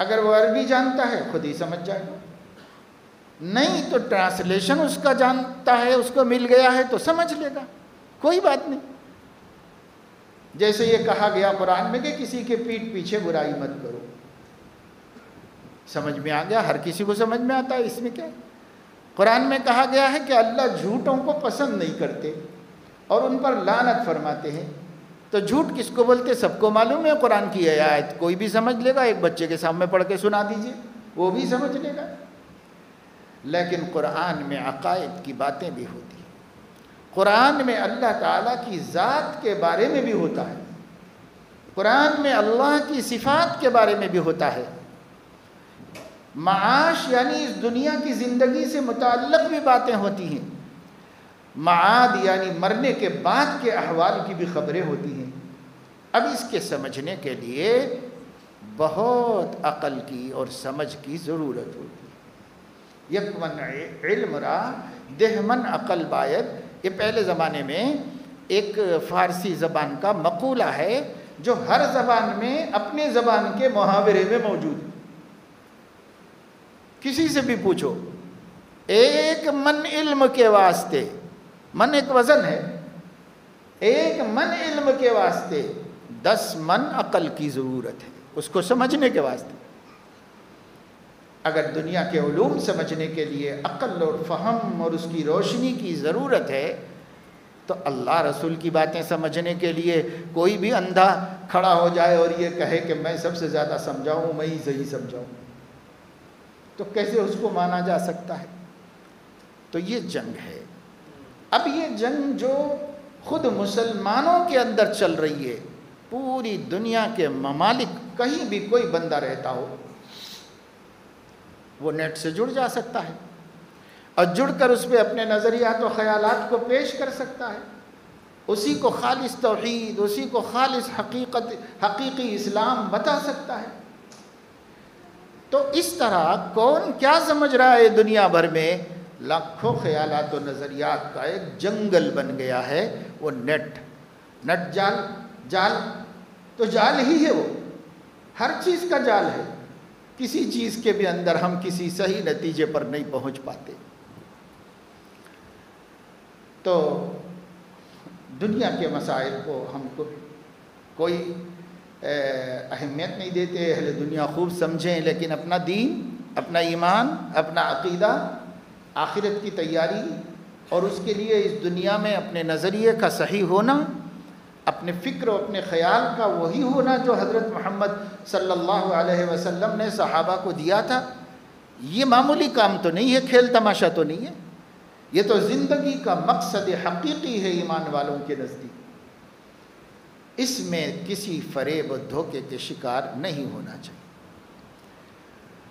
[SPEAKER 1] اگر وہ عربی جانتا ہے خود ہی سمجھ جائے گا، نہیں تو ٹرانسلیشن اس کا جانتا ہے، اس کو مل گیا ہے تو سمجھ لے گا، کوئی بات نہیں. جیسے یہ کہا گیا قرآن میں کہ کسی کے پیٹھ پیچھے برائی مت کرو، سمجھ میں آ گیا، ہر کسی کو سمجھ میں آتا ہے، اس میں کیا ہے. قرآن میں کہا گیا ہے کہ اللہ جھوٹوں کو پسند نہیں کرتے اور ان پر لعنت فرماتے ہیں. تو جھوٹ کس کو بولتے سب کو معلوم ہے. قرآن کی آیت کوئی بھی سمجھ لے گا، ایک بچے کے سامنے پڑھ کے سنا دیجئے وہ بھی سمجھ لے گا. لیکن قرآن میں عقائد کی باتیں بھی ہوتی ہیں. قرآن میں اللہ تعالیٰ کی ذات کے بارے میں بھی ہوتا ہے، قرآن میں اللہ کی صفات کے بارے میں بھی ہوتا ہے. معاش یعنی اس دنیا کی زندگی سے متعلق بھی باتیں ہوتی ہیں. معاد یعنی مرنے کے بعد کے احوال کی بھی خبریں ہوتی ہیں. اب اس کے سمجھنے کے لیے بہت عقل کی اور سمجھ کی ضرورت ہوتی ہے. یک من علم را دہ من عقل باید، یہ پہلے زمانے میں ایک فارسی زبان کا مقولہ ہے جو ہر زبان میں اپنے زبان کے محاورے میں موجود ہے. کسی سے بھی پوچھو، ایک من علم کے واسطے، من ایک وزن ہے، ایک من علم کے واسطے 10 من عقل کی ضرورت ہے اس کو سمجھنے کے واسطے. اگر دنیا کے علوم سمجھنے کے لیے عقل اور فہم اور اس کی روشنی کی ضرورت ہے تو اللہ رسول کی باتیں سمجھنے کے لیے کوئی بھی اندھا کھڑا ہو جائے اور یہ کہے کہ میں سب سے زیادہ سمجھاؤں، میں ہی صحیح سمجھاؤں، تو کیسے اس کو مانا جا سکتا ہے؟ تو یہ جنگ ہے. اب یہ جنگ جو خود مسلمانوں کے اندر چل رہی ہے، پوری دنیا کے ممالک کہیں بھی کوئی بندہ رہتا ہو وہ نیٹ سے جڑ جا سکتا ہے اور جڑ کر اس پہ اپنے نظریات و خیالات کو پیش کر سکتا ہے. اسی کو خالص توحید، اسی کو خالص حقیقی اسلام بتا سکتا ہے. تو اس طرح کون کیا سمجھ رہا ہے دنیا بھر میں، لاکھوں خیالات و نظریات کا ایک جنگل بن گیا ہے. وہ نیٹ جال تو جال ہی ہے، وہ ہر چیز کا جال ہے. کسی چیز کے بھی اندر ہم کسی صحیح نتیجے پر نہیں پہنچ پاتے. تو دنیا کے مسائل کو ہم کو کوئی اہمیت نہیں دیتے، اہل دنیا خوب سمجھیں، لیکن اپنا دین، اپنا ایمان، اپنا عقیدہ، آخرت کی تیاری اور اس کے لیے اس دنیا میں اپنے نظریے کا صحیح ہونا، اپنے فکر و اپنے خیال کا وہی ہونا جو حضرت محمد صلی اللہ علیہ وسلم نے صحابہ کو دیا تھا، یہ معمولی کام تو نہیں ہے، کھیل تماشا تو نہیں ہے، یہ تو زندگی کا مقصد حقیقی ہے ایمان والوں کے نزدیک۔ اس میں کسی فریب و دھوکے کے شکار نہیں ہونا چاہیے۔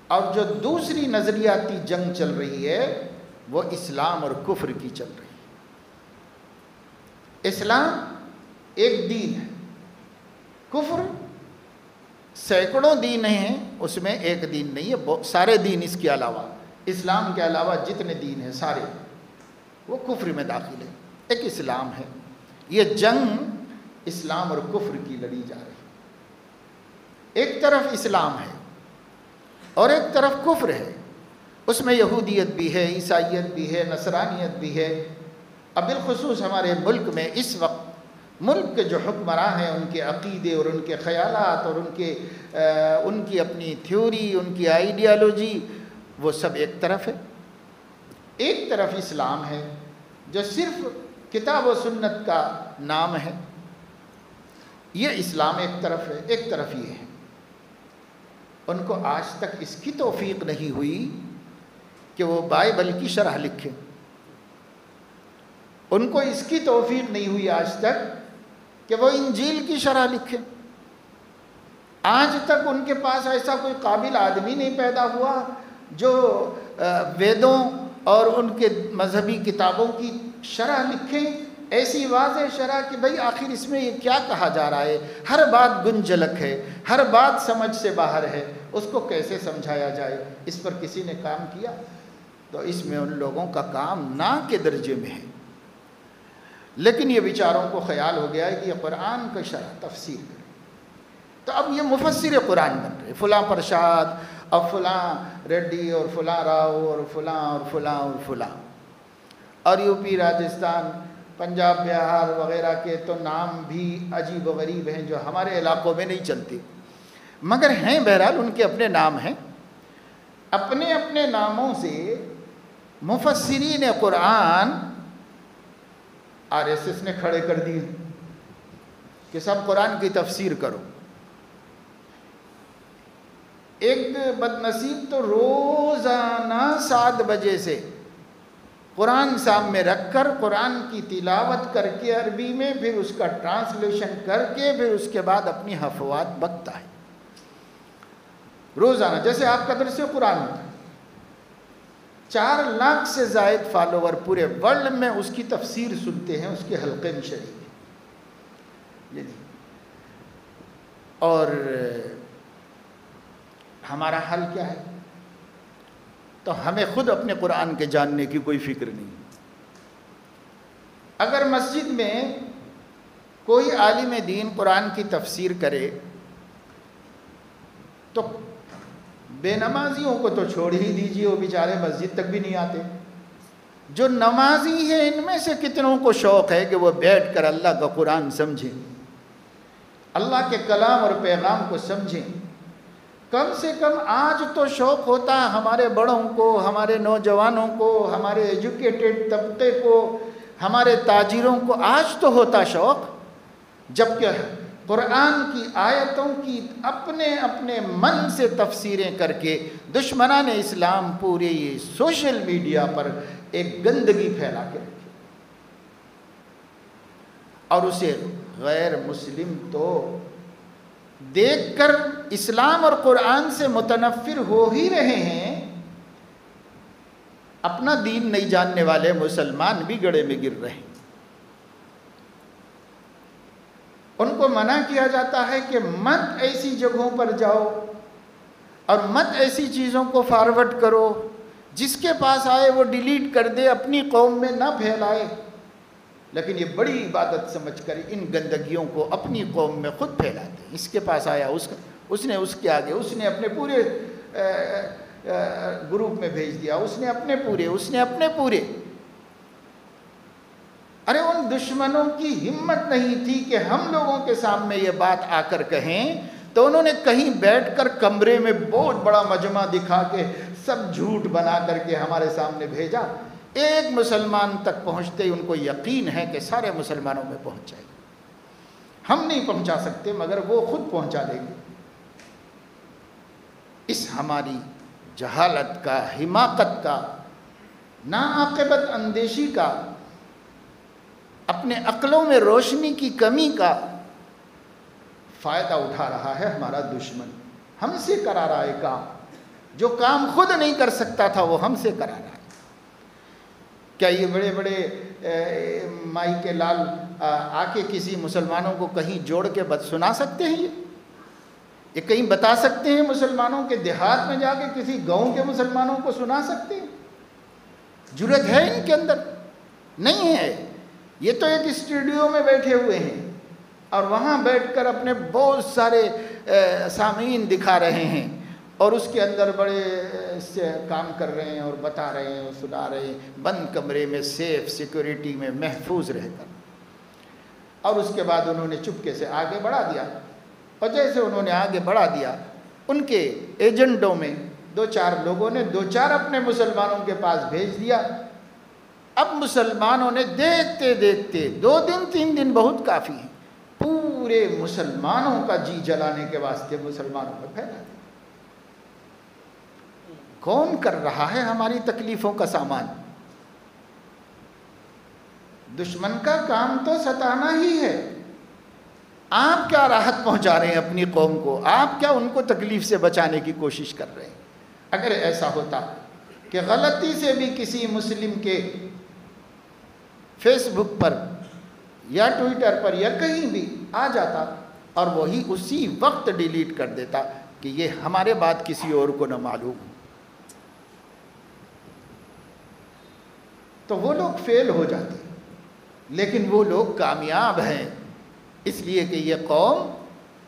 [SPEAKER 1] اور جو دوسری نظریاتی جنگ چل رہی ہے وہ اسلام اور کفر کی چل رہی ہے۔ اسلام ایک دین ہے، کفر سینکڑوں دین ہیں، اس میں ایک دین نہیں ہے، سارے دین اس کے علاوہ، اسلام کے علاوہ جتنے دین ہیں سارے وہ کفر میں داخل ہے۔ ایک اسلام ہے، یہ جنگ اسلام اور کفر کی لڑی جا رہی ہے۔ ایک طرف اسلام ہے اور ایک طرف کفر ہے، اس میں یہودیت بھی ہے، عیسائیت بھی ہے، نصرانیت بھی ہے۔ اب بالخصوص ہمارے ملک میں اس وقت ملک کے جو حکمراں ہیں ان کے عقیدے اور ان کے خیالات اور ان کی اپنی تھیوری، ان کی آئیڈیالوجی، وہ سب ایک طرف ہے۔ ایک طرف اسلام ہے جو صرف کتاب و سنت کا نام ہے، یہ اسلام ایک طرف ہے، ایک طرف یہ ہے۔ ان کو آج تک اس کی توفیق نہیں ہوئی کہ وہ بائبل کی شرح لکھیں، ان کو اس کی توفیق نہیں ہوئی آج تک کہ وہ انجیل کی شرح لکھیں۔ آج تک ان کے پاس ایسا کوئی قابل آدمی نہیں پیدا ہوا جو ویدوں اور ان کے مذہبی کتابوں کی شرح لکھیں، ایسی واضح شرح کہ بھئی آخر اس میں یہ کیا کہا جا رہا ہے، ہر بات گنجلک ہے، ہر بات سمجھ سے باہر ہے، اس کو کیسے سمجھایا جائے، اس پر کسی نے کام کیا؟ تو اس میں ان لوگوں کا کام نہ کے درجے میں ہے۔ لیکن یہ بیچاروں کو خیال ہو گیا ہے کہ یہ قرآن کا شرح تفسیر کرے، تو اب یہ مفسر قرآن بن رہے، فلاں پرشاد اور فلاں ریڈی اور فلاں راؤ اور فلاں اور فلاں اور فلاں، اور یو پی، راجستھان، پنجاب، بہار وغیرہ کے تو نام بھی عجیب و غریب ہیں جو ہمارے علاقوں میں نہیں چلتے، مگر ہیں بہرحال ان کے اپنے نام ہیں۔ اپنے اپنے ناموں سے مفسرین قرآن RSS نے کھڑے کر دیے کہ سب قرآن کی تفسیر کرو۔ ایک بد نصیب تو روزانہ 7 بجے سے قرآن سامنے رکھ کر قرآن کی تلاوت کر کے عربی میں، پھر اس کا ٹرانسلیشن کر کے، پھر اس کے بعد اپنی حفوات بکتا ہے روزانہ، جیسے آپ کا درس قرآن ہوتا ہے۔ 4 لاکھ سے زائد فالوور پورے ورلڈ میں اس کی تفسیر سنتے ہیں، اس کے حلقے میں شریک ہیں۔ اور ہمارا حل کیا ہے؟ تو ہمیں خود اپنے قرآن کے جاننے کی کوئی فکر نہیں۔ اگر مسجد میں کوئی عالم دین قرآن کی تفسیر کرے تو بے نمازیوں کو تو چھوڑ ہی دیجیے، وہ بیچارے مسجد تک بھی نہیں آتے۔ جو نمازی ہیں ان میں سے کتنوں کو شوق ہے کہ وہ بیٹھ کر اللہ کا قرآن سمجھیں، اللہ کے کلام اور پیغام کو سمجھیں؟ کم سے کم آج تو شوق ہوتا ہے ہمارے بڑوں کو، ہمارے نوجوانوں کو، ہمارے ایجوکیٹڈ طبقے کو، ہمارے تاجروں کو، آج تو ہوتا شوق، جبکہ قرآن کی آیتوں کی اپنے اپنے من سے تفسیریں کر کے دشمنان اسلام پورے سوشل میڈیا پر ایک گندگی پھیلا کے رکھی، اور اسے غیر مسلم تو دیکھ کر اسلام اور قرآن سے متنفر ہو ہی رہے ہیں۔ اپنا دین نہیں جاننے والے مسلمان بھی گڑھے میں گر رہے ہیں۔ ان کو منع کیا جاتا ہے کہ مت ایسی جگہوں پر جاؤ اور مت ایسی چیزوں کو فارورڈ کرو، جس کے پاس آئے وہ ڈیلیٹ کر دے، اپنی قوم میں نہ پھیلائے۔ لیکن یہ بڑی عبادت سمجھ کر ان گندگیوں کو اپنی قوم میں خود پھیلاتے ہیں۔ اس کے پاس آیا اس نے اس کے آگے، اس نے اپنے پورے گروپ میں بھیج دیا، اس نے اپنے پورے ارے ان دشمنوں کی ہمت نہیں تھی کہ ہم لوگوں کے سامنے یہ بات آ کر کہیں، تو انہوں نے کہیں بیٹھ کر کمرے میں بہت بڑا مجمع دکھا کے سب جھوٹ بنا کر کے ہمارے سامنے بھیجا۔ ایک مسلمان تک پہنچتے ان کو یقین ہے کہ سارے مسلمانوں میں پہنچ جائے گا۔ ہم نہیں پہنچا سکتے مگر وہ خود پہنچا لیں گے۔ اس ہماری جہالت کا، حماقت کا، ناعاقبت اندیشی کا، اپنے عقلوں میں روشنی کی کمی کا فائدہ اٹھا رہا ہے ہمارا دشمن۔ ہم سے کرا رہا ہے کام، جو کام خود نہیں کر سکتا تھا وہ ہم سے کرا رہا ہے۔ کیا یہ بڑے بڑے مائی کے لال آ کے کسی مسلمانوں کو کہیں جوڑ کے سنا سکتے ہیں؟ یہ کہیں بتا سکتے ہیں؟ مسلمانوں کے دیہات میں جا کے کسی گاؤں کے مسلمانوں کو سنا سکتے ہیں؟ جرأت ہے ان کے اندر؟ نہیں ہے۔ یہ تو ایک اسٹوڈیو میں بیٹھے ہوئے ہیں اور وہاں بیٹھ کر اپنے بہت سارے سامعین دکھا رہے ہیں اور اس کے اندر بڑے سے کام کر رہے ہیں اور بتا رہے ہیں اور سنا رہے ہیں، بند کمرے میں سیف سیکورٹی میں محفوظ رہ کر۔ اور اس کے بعد انہوں نے چپکے سے آگے بڑھا دیا، اور جیسے انہوں نے آگے بڑھا دیا، ان کے ایجنڈوں میں دو چار لوگوں نے دو چار اپنے مسلمانوں کے پاس بھیج دیا۔ اب مسلمانوں نے دیکھتے دیکھتے 2 دن 3 دن بہت کافی ہیں، پورے مسلمانوں کا جی جلانے کے واسطے مسلمانوں میں پھیلا دیا۔ کون کر رہا ہے ہماری تکلیفوں کا سامان؟ دشمن کا کام تو ستانا ہی ہے۔ آپ کیا راحت پہنچا رہے ہیں اپنی قوم کو؟ آپ کیا ان کو تکلیف سے بچانے کی کوشش کر رہے ہیں؟ اگر ایسا ہوتا کہ غلطی سے بھی کسی مسلم کے فیس بک پر یا ٹویٹر پر یا کہیں بھی آ جاتا اور وہی اسی وقت ڈیلیٹ کر دیتا کہ یہ ہمارے بعد کسی اور کو نہ معلوم ہو، تو وہ لوگ فیل ہو جاتے۔ لیکن وہ لوگ کامیاب ہیں، اس لیے کہ یہ قوم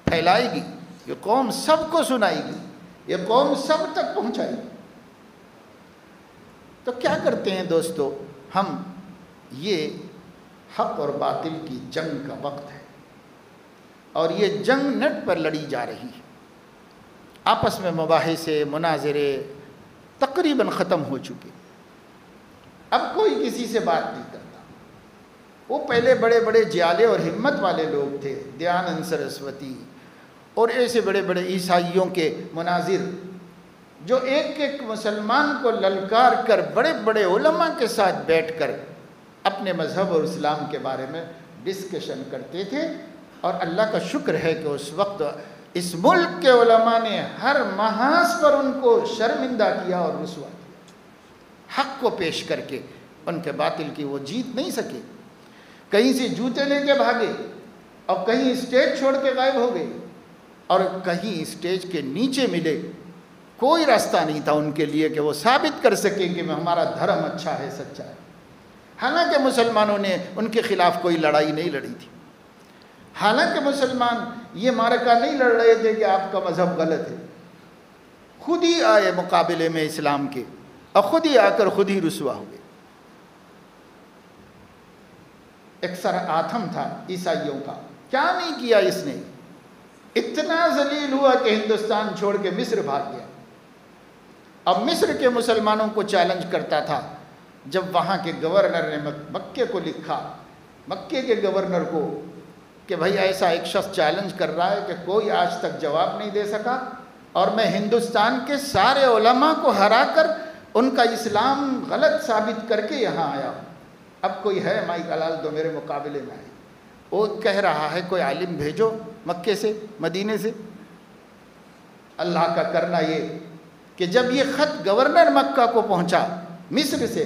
[SPEAKER 1] پھیلائے گی، یہ قوم سب کو سنائے گی، یہ قوم سب تک پہنچائے گی۔ تو کیا کرتے ہیں دوستو؟ ہم یہ حق اور باطل کی جنگ کا وقت ہے اور یہ جنگ نٹ پر لڑی جا رہی ہے۔ آپس میں مباحثے، مناظرے تقریباً ختم ہو چکے۔ اب کوئی کسی سے بات نہیں کرتا۔ وہ پہلے بڑے بڑے جیالے اور ہمت والے لوگ تھے، دیانند سرسوتی اور ایسے بڑے بڑے عیسائیوں کے مناظر، جو ایک ایک مسلمان کو للکار کر بڑے بڑے علماء کے ساتھ بیٹھ کر اپنے مذہب اور اسلام کے بارے میں ڈسکشن کرتے تھے۔ اور اللہ کا شکر ہے کہ اس وقت اس ملک کے علماء نے ہر محاذ پر ان کو شرمندہ کیا اور رسوا کیا، حق کو پیش کر کے ان کے باطل کی وہ جیت نہیں سکے۔ کہیں سے جوتے لے کے بھاگے اور کہیں اسٹیج چھوڑ کے غائب ہو گئے اور کہیں اسٹیج کے نیچے ملے۔ کوئی راستہ نہیں تھا ان کے لیے کہ وہ ثابت کر سکیں کہ ہمارا دھرم اچھا ہے، سچا ہے۔ حالانکہ مسلمانوں نے ان کے خلاف کوئی لڑائی نہیں لڑی تھی، حالانکہ مسلمان یہ معرکہ نہیں لڑ رہے تھے کہ آپ کا مذہب غلط ہے۔ خود ہی آئے مقابلے میں اسلام کے اور خود ہی آ کر خود ہی رسوا ہوئے۔ ایک سر آتھم تھا عیسائیوں کا، کیا نہیں کیا اس نے، اتنا ذلیل ہوا کہ ہندوستان چھوڑ کے مصر بھاگ گیا۔ اب مصر کے مسلمانوں کو چیلنج کرتا تھا۔ جب وہاں کے گورنر نے مکے کو لکھا، مکے کے گورنر کو، کہ بھائی ایسا ایک شخص چیلنج کر رہا ہے کہ کوئی آج تک جواب نہیں دے سکا، اور میں ہندوستان کے سارے علماء کو ہرا کر ان کا اسلام غلط ثابت کر کے یہاں آیا ہوں، اب کوئی ہے مائی کلال تو میرے مقابلے میں آئے۔ وہ کہہ رہا ہے کوئی عالم بھیجو مکے سے، مدینے سے۔ اللہ کا کرنا یہ کہ جب یہ خط گورنر مکہ کو پہنچا مصر سے،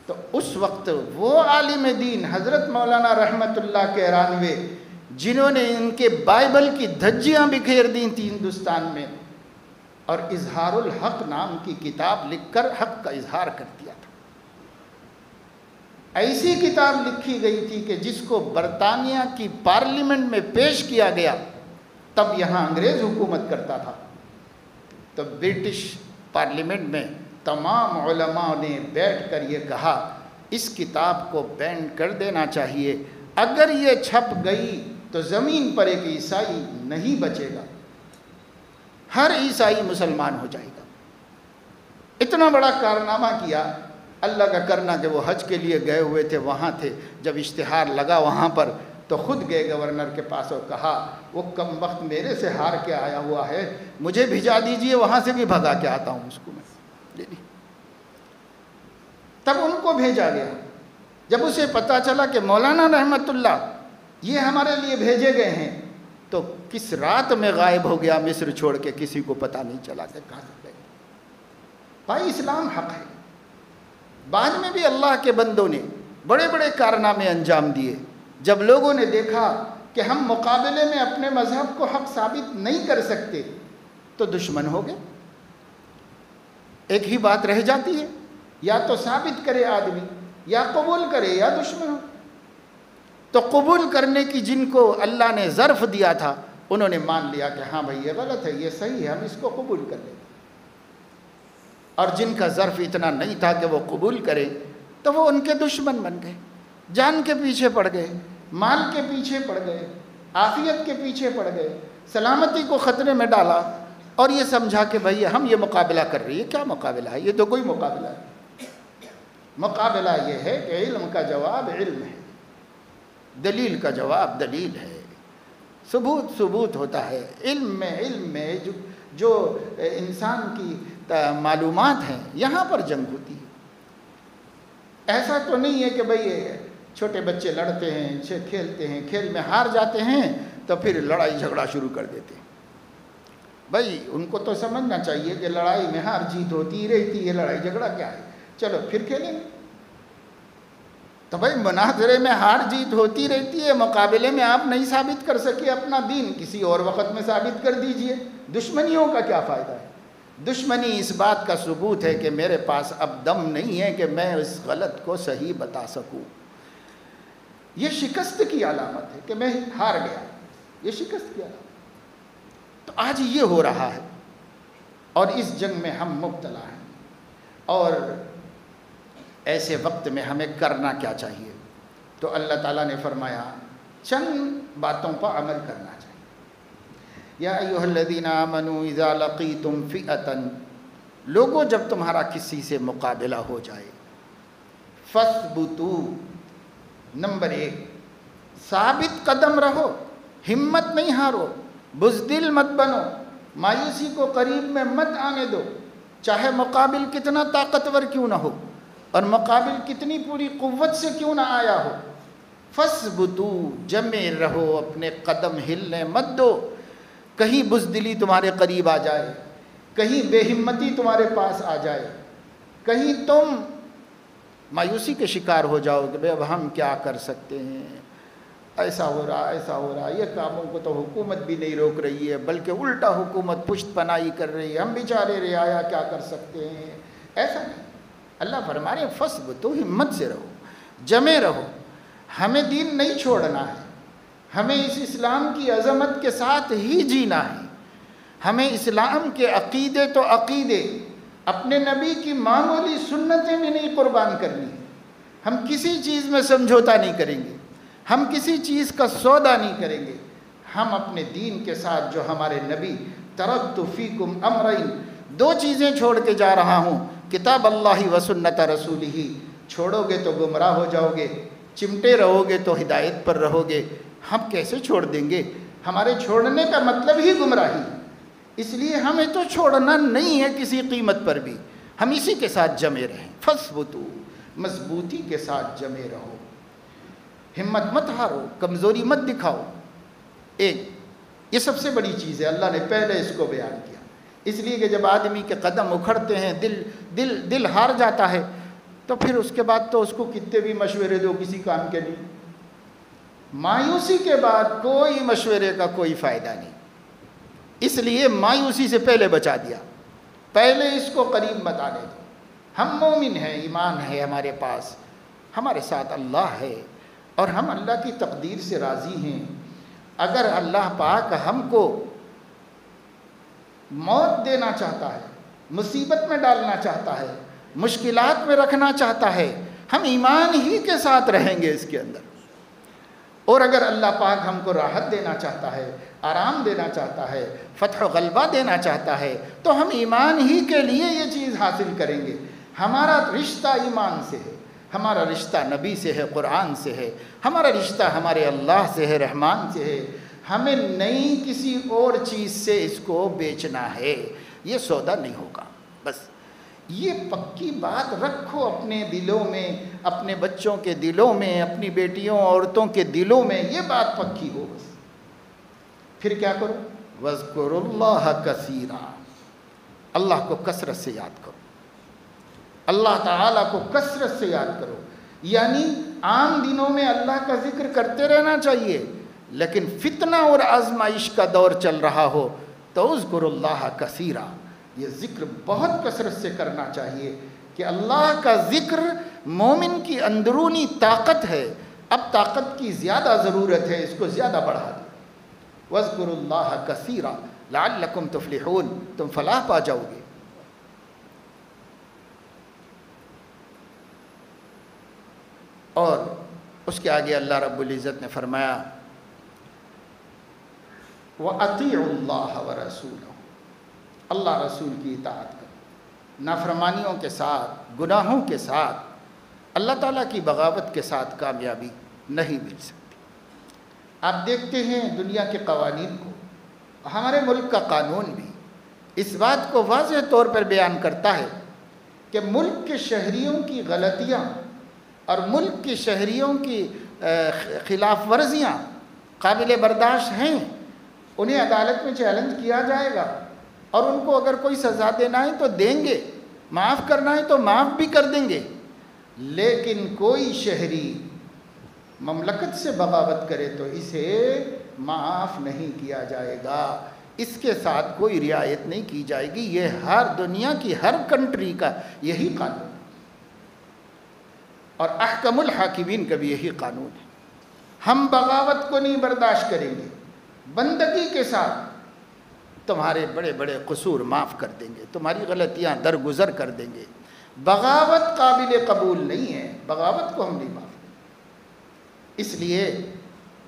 [SPEAKER 1] تو اس وقت وہ عالم دین حضرت مولانا رحمت اللہ کے رانوے، جنہوں نے ان کے بائبل کی دھجیاں بکھیر دی تھی ہندوستان میں، اور اظہار الحق نام کی کتاب لکھ کر حق کا اظہار کر دیا تھا۔ ایسی کتاب لکھی گئی تھی کہ جس کو برطانیہ کی پارلیمنٹ میں پیش کیا گیا، تب یہاں انگریز حکومت کرتا تھا، تو برٹش پارلیمنٹ میں تمام علماء نے بیٹھ کر یہ کہا اس کتاب کو بین کر دینا چاہیے. اگر یہ چھپ گئی تو زمین پر ایک عیسائی نہیں بچے گا، ہر عیسائی مسلمان ہو جائے گا. اتنا بڑا کارنامہ کیا. اللہ کا کرنا کہ وہ حج کے لیے گئے ہوئے تھے، وہاں تھے، جب اشتہار لگا وہاں پر تو خود گئے گورنر کے پاس اور کہا وہ کم وقت میرے سے ہار کے آیا ہوا ہے، مجھے بھیجا دیجئے، وہاں سے بھی بھگا کے آتا ہوں اس کو میں. تب ان کو بھیجا گیا. جب اسے پتا چلا کہ مولانا رحمت اللہ یہ ہمارے لیے بھیجے گئے ہیں تو کس رات میں غائب ہو گیا مصر چھوڑ کے، کسی کو پتہ نہیں چلا کہ کہاں سے گئے. بھائی اسلام حق ہے. بعد میں بھی اللہ کے بندوں نے بڑے بڑے کارنامے انجام دیے. جب لوگوں نے دیکھا کہ ہم مقابلے میں اپنے مذہب کو حق ثابت نہیں کر سکتے تو دشمن ہو گئے. ایک ہی بات رہ جاتی ہے، یا تو ثابت کرے آدمی، یا قبول کرے، یا دشمن ہو. تو قبول کرنے کی جن کو اللہ نے ظرف دیا تھا انہوں نے مان لیا کہ ہاں بھائی یہ غلط ہے، یہ صحیح ہے، ہم اس کو قبول کر لیں. اور جن کا ظرف اتنا نہیں تھا کہ وہ قبول کرے تو وہ ان کے دشمن بن گئے. جان کے پیچھے پڑ گئے، مال کے پیچھے پڑ گئے، عافیت کے پیچھے پڑ گئے، سلامتی کو خطرے میں ڈالا اور یہ سمجھا کہ بھئی ہم یہ مقابلہ کر رہی ہے. کیا مقابلہ ہے؟ یہ تو کوئی مقابلہ ہے. مقابلہ یہ ہے کہ علم کا جواب علم ہے، دلیل کا جواب دلیل ہے، ثبوت ہوتا ہے. علم میں جو انسان کی معلومات ہیں یہاں پر جنگ ہوتی ہے. ایسا تو نہیں ہے کہ بھئی چھوٹے بچے لڑتے ہیں، کھیلتے ہیں، کھیل میں ہار جاتے ہیں تو پھر لڑائی جھگڑا شروع کر دیتے ہیں. بھئی ان کو تو سمجھنا چاہیے کہ لڑائی میں ہار جیت ہوتی ہی رہتی ہے، لڑائی جھگڑا کیا ہے، چلو پھر کھیلیں گے. تو بھئی مناظرے میں ہار جیت ہوتی رہتی ہے، مقابلے میں آپ نہیں ثابت کر سکے اپنا دین، کسی اور وقت میں ثابت کر دیجئے. دشمنیوں کا کیا فائدہ ہے؟ دشمنی اس بات کا ثبوت ہے کہ میرے پاس اب دم نہیں ہے کہ میں اس غلط کو صحیح بتا سکوں. یہ شکست کی علامت ہے کہ میں ہار گیا، یہ شکست کی علامت. تو آج یہ ہو رہا ہے اور اس جنگ میں ہم مبتلا ہیں. اور ایسے وقت میں ہمیں کرنا کیا چاہیے؟ تو اللہ تعالیٰ نے فرمایا چند باتوں پر عمل کرنا چاہیے. یا ایھا الذین آمنوا اذا لقیتم فئۃ، لوگوں جب تمہارا کسی سے مقابلہ ہو جائے، فاثبتوا، نمبر 1 ثابت قدم رہو، ہمت نہیں ہارو، بزدل مت بنو، مایوسی کو قریب میں مت آنے دو، چاہے مقابل کتنا طاقتور کیوں نہ ہو اور مقابل کتنی پوری قوت سے کیوں نہ آیا ہو. فاثبتوا، جمے رہو، اپنے قدم ہلنے مت دو. کہیں بزدلی تمہارے قریب آ جائے، کہیں بے ہمتی تمہارے پاس آ جائے، کہیں تم مایوسی کے شکار ہو جاؤ کہ بھئی اب ہم کیا کر سکتے ہیں، ایسا ہو رہا، یہ کاموں کو تو حکومت بھی نہیں روک رہی ہے بلکہ الٹا حکومت پشت پناہی کر رہی ہے، ہم بیچارے رعایا کیا کر سکتے ہیں. ایسا نہیں. اللہ فرما رہے ہیں فاثبتوا، ہمت سے رہو، جمے رہو. ہمیں دین نہیں چھوڑنا ہے، ہمیں اس اسلام کی عظمت کے ساتھ ہی جینا ہے. ہمیں اسلام کے عقیدے تو عقیدے، اپنے نبی کی معمولی سنتیں بھی نہیں قربان کرنی. ہم کسی چیز میں سمجھوتا نہیں کریں گے، ہم کسی چیز کا سودا نہیں کریں گے. ہم اپنے دین کے ساتھ جو ہمارے نبی ترکت فیکم امرین، 2 چیزیں چھوڑ کے جا رہا ہوں، کتاب اللہ و سنت رسولہ. چھوڑو گے تو گمراہ ہو جاؤ گے، چمٹے رہو گے تو ہدایت پر رہو گے. ہم کیسے چھوڑ دیں گے؟ ہمارے چھوڑنے کا مطلب ہی گمراہی. اس لیے ہمیں تو چھوڑنا نہیں ہے کسی قیمت پر بھی، ہم اسی کے ساتھ جمے رہیں. فاثبتوا، مضبوطی کے ساتھ جمے رہو، ہمت مت ہارو، کمزوری مت دکھاؤ. یہ سب سے بڑی چیز ہے. اللہ نے پہلے اس کو بیان کیا، اس لیے کہ جب آدمی کے قدم اکھڑتے ہیں، دل ہار جاتا ہے تو پھر اس کے بعد تو اس کو کتنے بھی مشورے دو کسی کام کے نہیں. مایوسی کے بعد کوئی مشورے کا کوئی فائدہ نہیں. اس لیے مایوسی سے پہلے بچا دیا، پہلے اس کو قریب مت آنے دو. ہم مومن ہیں، ایمان ہے ہمارے پاس، ہمارے ساتھ اللہ ہے اور ہم اللہ کی تقدیر سے راضی ہیں. اگر اللہ پاک ہم کو موت دینا چاہتا ہے، مصیبت میں ڈالنا چاہتا ہے، مشکلات میں رکھنا چاہتا ہے، ہم ایمان ہی کے ساتھ رہیں گے اس کے اندر. اور اگر اللہ پاک ہم کو راحت دینا چاہتا ہے، آرام دینا چاہتا ہے، فتح و غلبہ دینا چاہتا ہے، تو ہم ایمان ہی کے لیے یہ چیز حاصل کریں گے. ہمارا رشتہ ایمان سے ہے، ہمارا رشتہ نبی سے ہے، قرآن سے ہے، ہمارا رشتہ ہمارے اللہ سے ہے، رحمان سے ہے. ہمیں نئی کسی اور چیز سے اس کو بیچنا ہے، یہ سودا نہیں ہوگا. بس یہ پکی بات رکھو اپنے دلوں میں، اپنے بچوں کے دلوں میں، اپنی بیٹیوں عورتوں کے دلوں میں، یہ بات پکی ہو. بس پھر کیا کرو؟ وَاذْكُرُوا اللَّهَ كَثِيرًا، اللہ کو کثرت سے یاد کرو، اللہ تعالیٰ کو کثرت سے یاد کرو. یعنی عام دنوں میں اللہ کا ذکر کرتے رہنا چاہیے، لیکن فتنہ اور آزمائش کا دور چل رہا ہو تو اذکروا اللہ کثیرا، یہ ذکر بہت کثرت سے کرنا چاہیے. کہ اللہ کا ذکر مومن کی اندرونی طاقت ہے. اب طاقت کی زیادہ ضرورت ہے، اس کو زیادہ بڑھا دیں. وَاذْكُرُوا اللَّهَ كَثِيرًا لَعَلَّكُمْ تُفْلِحُونَ، تم فلاح پا جاؤ گے. اور اس کے آگے اللہ رب العزت نے فرمایا وَأَطِيعُوا اللَّهَ وَرَسُولَهُ، اللہ رسول کی اطاعت کرو. نافرمانیوں کے ساتھ، گناہوں کے ساتھ، اللہ تعالیٰ کی بغاوت کے ساتھ کامیابی نہیں مل سکتی. آپ دیکھتے ہیں دنیا کے قوانین کو، ہمارے ملک کا قانون بھی اس بات کو واضح طور پر بیان کرتا ہے کہ ملک کے شہریوں کی غلطیاں اور ملک کے شہریوں کی خلاف ورزیاں قابل برداشت ہیں. انہیں عدالت میں چیلنج کیا جائے گا، اور ان کو اگر کوئی سزا دینا ہے تو دیں گے، معاف کرنا ہے تو معاف بھی کر دیں گے. لیکن کوئی شہری مملکت سے بغاوت کرے تو اسے معاف نہیں کیا جائے گا، اس کے ساتھ کوئی رعایت نہیں کی جائے گی. یہ ہر دنیا کی ہر کنٹری کا یہی قانون، اور احکم الحاکمین کا بھی یہی قانون ہے. ہم بغاوت کو نہیں برداشت کریں گے، بندگی کے ساتھ تمہارے بڑے بڑے قصور معاف کر دیں گے، تمہاری غلطیاں درگزر کر دیں گے. بغاوت قابل قبول نہیں ہے، بغاوت کو ہم نہیں معاف کریں. اس لیے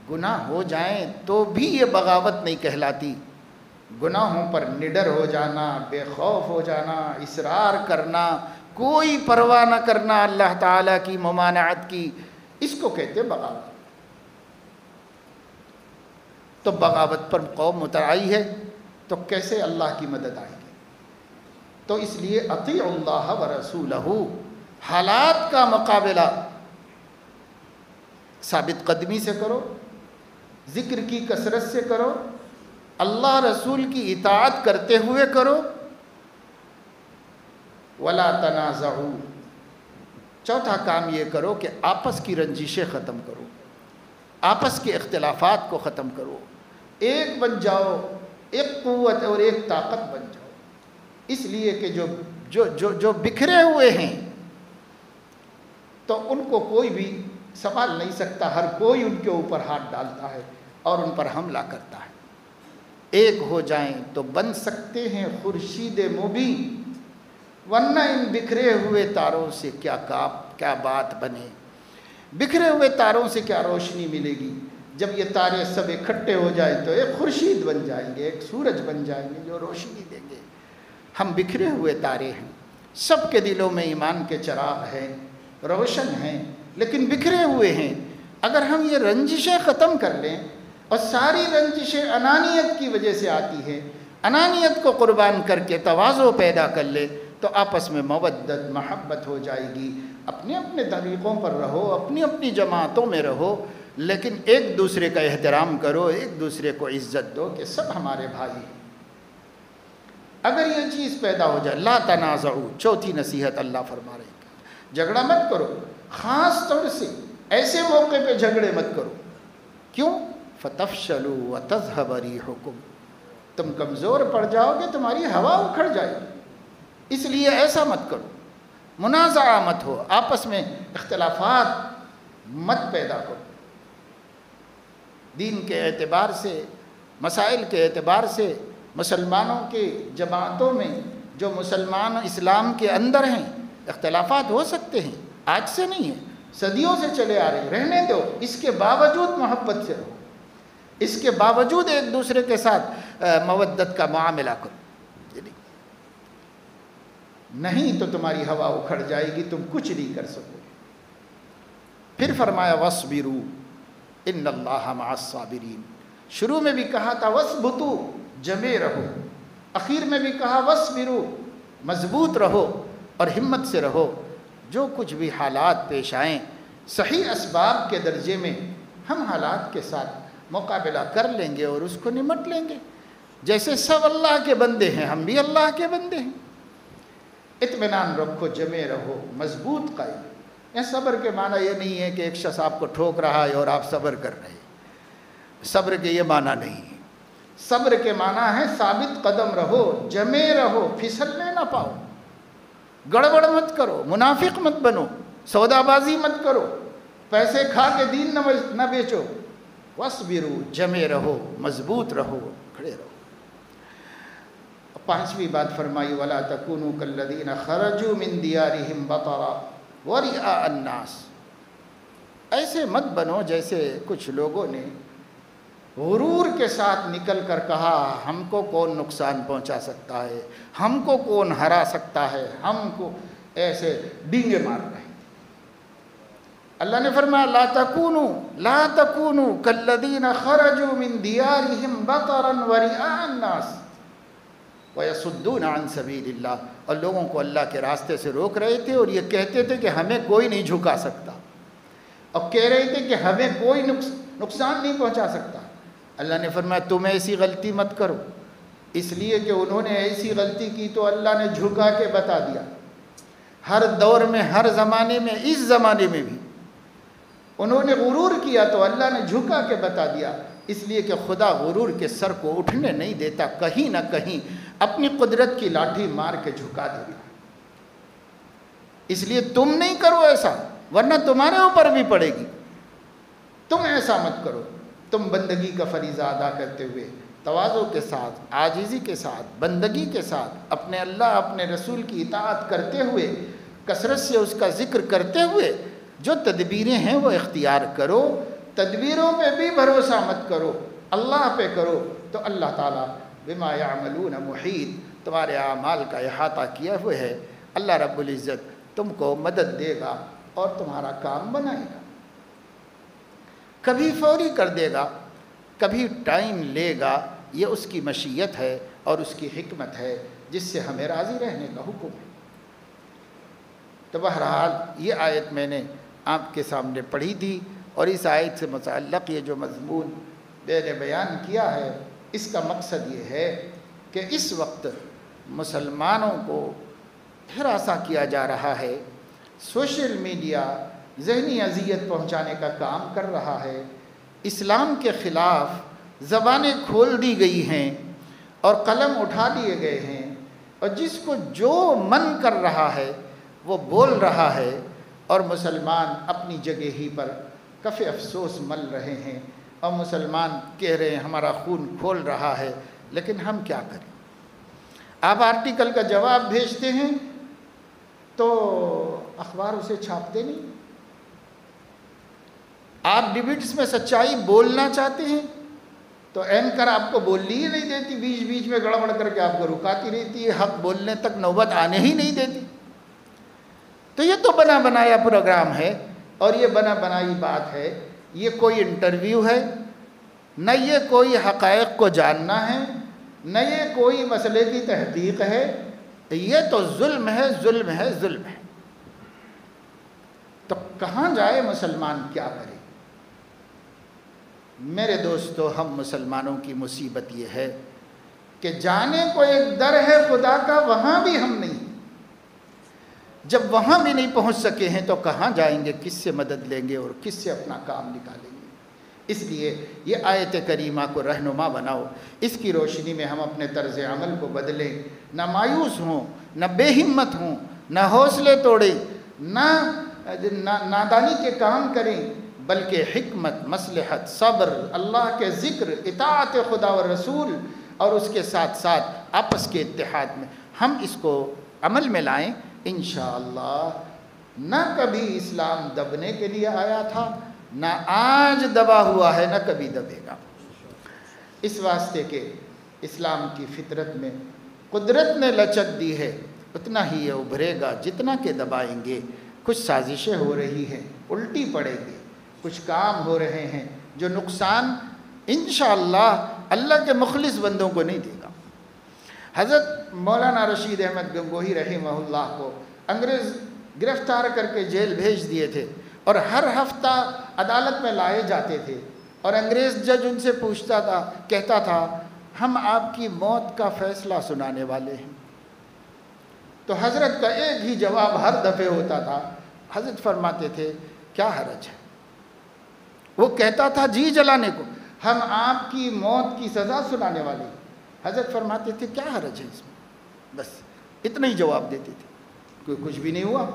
[SPEAKER 1] گناہ ہو جائیں تو بھی یہ بغاوت نہیں کہلاتی. گناہوں پر نڈر ہو جانا، بے خوف ہو جانا، اصرار کرنا، کوئی پرواہ نہ کرنا اللہ تعالیٰ کی ممانعت کی، اس کو کہتے ہیں بغاوت. تو بغاوت پر قوم مترائی ہے تو کیسے اللہ کی مدد آئے گی؟ تو اس لیے اطیعوا اللہ ورسولہ، حالات کا مقابلہ ثابت قدمی سے کرو، ذکر کی کثرت سے کرو، اللہ رسول کی اطاعت کرتے ہوئے کرو. ولا تنازعوا، چوتھا کام یہ کرو کہ آپس کی رنجشیں ختم کرو، آپس کے اختلافات کو ختم کرو، ایک بن جاؤ، ایک قوت اور ایک طاقت بن جاؤ. اس لیے کہ جو بکھرے ہوئے ہیں تو ان کو کوئی بھی سنبھال نہیں سکتا، ہر کوئی ان کے اوپر ہاتھ ڈالتا ہے اور ان پر حملہ کرتا ہے. ایک ہو جائیں تو بن سکتے ہیں خورشید مبین، ورنہ ان بکھرے ہوئے تاروں سے کیا بات بنے، بکھرے ہوئے تاروں سے کیا روشنی ملے گی. جب یہ تارے سب اکٹھے ہو جائیں تو ایک خورشید بن جائیں گے، ایک سورج بن جائیں گے جو روشنی دیں گے. ہم بکھرے ہوئے تارے ہیں، سب کے دلوں میں ایمان کے چراغ ہیں، روشن ہیں، لیکن بکھرے ہوئے ہیں. اگر ہم یہ رنجشیں ختم کر لیں، اور ساری رنجشیں انانیت کی وجہ سے آتی ہیں، انانیت کو قربان کر کے تواضع پیدا کر لے تو آپس میں مودت محبت ہو جائے گی. اپنے اپنے طریقوں پر رہو، اپنی اپنی جماعتوں میں رہو، لیکن ایک دوسرے کا احترام کرو، ایک دوسرے کو عزت دو کہ سب ہمارے بھائی ہیں. اگر یہ چیز پیدا ہو جائے، لا تنازعوا، چوتھی نصیحت اللہ فرما رہے ہیں، جھگڑا مت کرو. خاص طور سے ایسے موقع پہ جھگڑے مت کرو. کیوں؟ فتفشلوا وتذهب ريحكم، تم کمزور پڑ جاؤ گے، تمہاری ہوا اکھڑ جائے گی. اس لیے ایسا مت کرو، منازعہ مت ہو، آپس میں اختلافات مت پیدا کرو. دین کے اعتبار سے، مسائل کے اعتبار سے مسلمانوں کے جماعتوں میں جو مسلمان اسلام کے اندر ہیں اختلافات ہو سکتے ہیں، آج سے نہیں ہے، صدیوں سے چلے آ رہے، رہنے دو، اس کے باوجود محبت سے رہو، اس کے باوجود ایک دوسرے کے ساتھ مودت کا معاملہ کرو، نہیں تو تمہاری ہوا اکھڑ جائے گی، تم کچھ نہیں کر سکو۔ پھر فرمایا وَاصْبِرُوا إِنَّ اللَّهَ مَعَ الصَّابِرِينَ، شروع میں بھی کہا تھا وَاصْبُتُوا، جمے رہو، اخیر میں بھی کہا وَاصْبِرُوا، مضبوط رہو اور ہمت سے رہو، جو کچھ بھی حالات پیش آئیں صحیح اسباب کے درجے میں ہم حالات کے ساتھ مقابلہ کر لیں گے اور اس کو نمٹ لیں گے، جیسے سب اللہ کے بندے ہیں، ہم بھی اللہ کے بندے ہیں۔ اطمینان رکھو، جمے رہو، مضبوط قائم۔ یہ صبر کے معنی یہ نہیں ہے کہ ایک شخص آپ کو ٹھوک رہا ہے اور آپ صبر کر رہے ہیں، صبر کے یہ معنی نہیں ہے۔ صبر کے معنی ہے ثابت قدم رہو، جمے رہو، پھسلنے نہ پاؤ، گڑبڑ مت کرو، منافق مت بنو، سودا بازی مت کرو، پیسے کھا کے دین نہ بیچو۔ وَاصْبِرُوا، جمے رہو، مضبوط رہو، کھڑے رہو۔ پانچویں بات فرمائی وَلَا تَكُونُوا كَالَّذِينَ خَرَجُوا مِن دِيَارِهِمْ بَطَرًا وَرِئَاءَ النَّاسِ، ایسے مت بنو جیسے کچھ لوگوں نے غرور کے ساتھ نکل کر کہا ہم کو کون نقصان پہنچا سکتا ہے، ہم کو کون ہرا سکتا ہے، ہم کو ایسے ڈینگے مار رہے ہیں۔ اللہ نے فرمایا لا تکونوا کالذین خرجوا من دیارہم بطرا ورئاء الناس وَيَصُدُّونَ عَن سَبِيلِ اللَّهِ، اور لوگوں کو اللہ کے راستے سے روک رہے تھے اور یہ کہتے تھے کہ ہمیں کوئی نہیں جھکا سکتا، اور کہہ رہے تھے کہ ہمیں کوئی نقصان نہیں پہنچا سکتا۔ اللہ نے فرمایا تم ایسی غلطی مت کرو، اس لیے کہ انہوں نے ایسی غلطی کی تو اللہ نے جھکا کے بتا دیا۔ ہر دور میں، ہر زمانے میں، اس زمانے میں بھی انہوں نے غرور کیا تو اللہ نے جھکا کے بتا دیا، اس لیے کہ خدا غرور کے سر کو اٹھنے نہیں دیتا، کہیں نہ کہیں اپنی قدرت کی لاٹھی مار کے جھکا دیتا۔ اس لیے تم نہیں کرو ایسا، ورنہ تمہارے اوپر بھی پڑے گی۔ تم ایسا مت کرو، تم بندگی کا فریضہ ادا کرتے ہوئے تواضع کے ساتھ، عاجزی کے ساتھ، بندگی کے ساتھ اپنے اللہ، اپنے رسول کی اطاعت کرتے ہوئے، کثرت سے اس کا ذکر کرتے ہوئے جو تدبیریں ہیں وہ اختیار کرو۔ تدبیروں پہ بھی بھروسہ مت کرو، اللہ پہ کرو، تو اللہ تعالیٰ بما یعملون محیط، تمہارے اعمال کا احاطہ کیا ہوا ہے۔ اللہ رب العزت تم کو مدد دے گا اور تمہارا کام بنائے گا، کبھی فوری کر دے گا، کبھی ٹائم لے گا، یہ اس کی مشیت ہے اور اس کی حکمت ہے جس سے ہمیں راضی رہنے کا حکم ہے۔ تو بہرحال یہ آیت میں نے آپ کے سامنے پڑھی تھی، اور اس آیت سے متعلق یہ جو مضمون میں نے بیان کیا ہے، اس کا مقصد یہ ہے کہ اس وقت مسلمانوں کو ہراساں کیا جا رہا ہے، سوشل میڈیا ذہنی اذیت پہنچانے کا کام کر رہا ہے، اسلام کے خلاف زبانیں کھول دی گئی ہیں اور قلم اٹھا لیے گئے ہیں، اور جس کو جو من کر رہا ہے وہ بول رہا ہے، اور مسلمان اپنی جگہ ہی پر کف افسوس مل رہے ہیں، اور مسلمان کہہ رہے ہیں ہمارا خون کھول رہا ہے، لیکن ہم کیا کریں؟ آپ آرٹیکل کا جواب بھیجتے ہیں تو اخبار اسے چھاپتے نہیں، آپ ڈیبیٹس میں سچائی بولنا چاہتے ہیں تو اینکر آپ کو بولنے ہی نہیں دیتی، بیچ بیچ میں گڑبڑ کر کے آپ کو رکاتی رہتی ہے، حق بولنے تک نوبت آنے ہی نہیں دیتی۔ تو یہ تو بنا بنایا پروگرام ہے، اور یہ بنا بنائی بات ہے، یہ کوئی انٹرویو ہے، نہ یہ کوئی حقائق کو جاننا ہے، نہ یہ کوئی مسئلے کی تحقیق ہے، یہ تو ظلم ہے، ظلم ہے، ظلم ہے۔ تو کہاں جائے مسلمان، کیا کرے؟ میرے دوستو، ہم مسلمانوں کی مصیبت یہ ہے کہ جانے کو ایک در ہے خدا کا، وہاں بھی ہم نہیں۔ جب وہاں بھی نہیں پہنچ سکے ہیں تو کہاں جائیں گے، کس سے مدد لیں گے اور کس سے اپنا کام نکالیں گے؟ اس لیے یہ آیت کریمہ کو رہنما بناؤ، اس کی روشنی میں ہم اپنے طرز عمل کو بدلیں، نہ مایوس ہوں، نہ بے ہمت ہوں، نہ حوصلے توڑیں، نہ نادانی کے کام کریں، بلکہ حکمت، مصلحت، صبر، اللہ کے ذکر، اطاعت خدا و رسول، اور اس کے ساتھ ساتھ آپس کے اتحاد میں ہم اس کو عمل میں لائیں۔ انشاءاللہ نہ کبھی اسلام دبنے کے لیے آیا تھا، نہ آج دبا ہوا ہے، نہ کبھی دبے گا۔ اس واسطے کہ اسلام کی فطرت میں قدرت نے لچک دی ہے، اتنا ہی یہ ابھرے گا جتنا کہ دبائیں گے۔ کچھ سازشیں ہو رہی ہیں، الٹی پڑے گی، کچھ کام ہو رہے ہیں جو نقصان انشاءاللہ اللہ کے مخلص بندوں کو نہیں دے گا۔ حضرت مولانا رشید احمد گنگوہی رحمہ اللہ کو انگریز گرفتار کر کے جیل بھیج دیے تھے، اور ہر ہفتہ عدالت میں لائے جاتے تھے، اور انگریز جج ان سے پوچھتا تھا، کہتا تھا ہم آپ کی موت کا فیصلہ سنانے والے ہیں۔ تو حضرت کا ایک ہی جواب ہر دفعے ہوتا تھا، حضرت فرماتے تھے کیا حرج ہے؟ وہ کہتا تھا جی جلانے کو، ہم آپ کی موت کی سزا سنانے والے ہیں۔ حضرت فرماتے تھے کیا حرج ہے اس میں؟ بس اتنا ہی جواب دیتے تھے۔ کوئی کچھ بھی نہیں ہوا،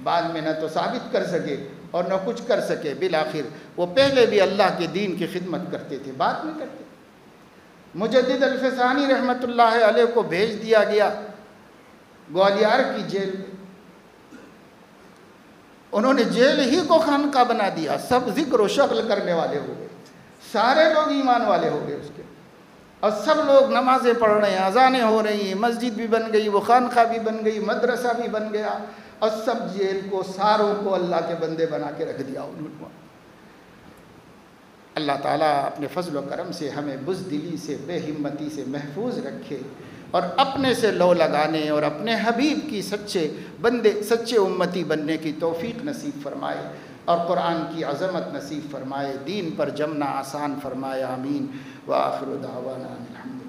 [SPEAKER 1] بعد میں نہ تو ثابت کر سکے اور نہ کچھ کر سکے۔ بالآخر وہ پہلے بھی اللہ کے دین کی خدمت کرتے تھے، بعد میں کرتے تھے۔ مجدد الفسانی رحمۃ اللہ علیہ کو بھیج دیا گیا گوالیار کی جیل میں، انہوں نے جیل ہی کو خانقاہ بنا دیا، سب ذکر و شغل کرنے والے ہو گئے، سارے لوگ ایمان والے ہو گئے اس کے، اور سب لوگ نمازیں پڑھ رہے ہیں، اذانیں ہو رہی ہیں، مسجد بھی بن گئی، وہ خانقاہ بھی بن گئی، مدرسہ بھی بن گیا، اور سب جیل کو ساروں کو اللہ کے بندے بنا کے رکھ دیا انہوں نے۔ اللہ تعالیٰ اپنے فضل و کرم سے ہمیں بزدلی سے، بے ہمتی سے محفوظ رکھے، اور اپنے سے لو لگانے اور اپنے حبیب کی سچے بندے، سچے امتی بننے کی توفیق نصیب فرمائے، اور قرآن کی عظمت نصیب فرمائے، دین پر جمنا آسان فرمائے، آمین۔ وآخر دعوانا الحمد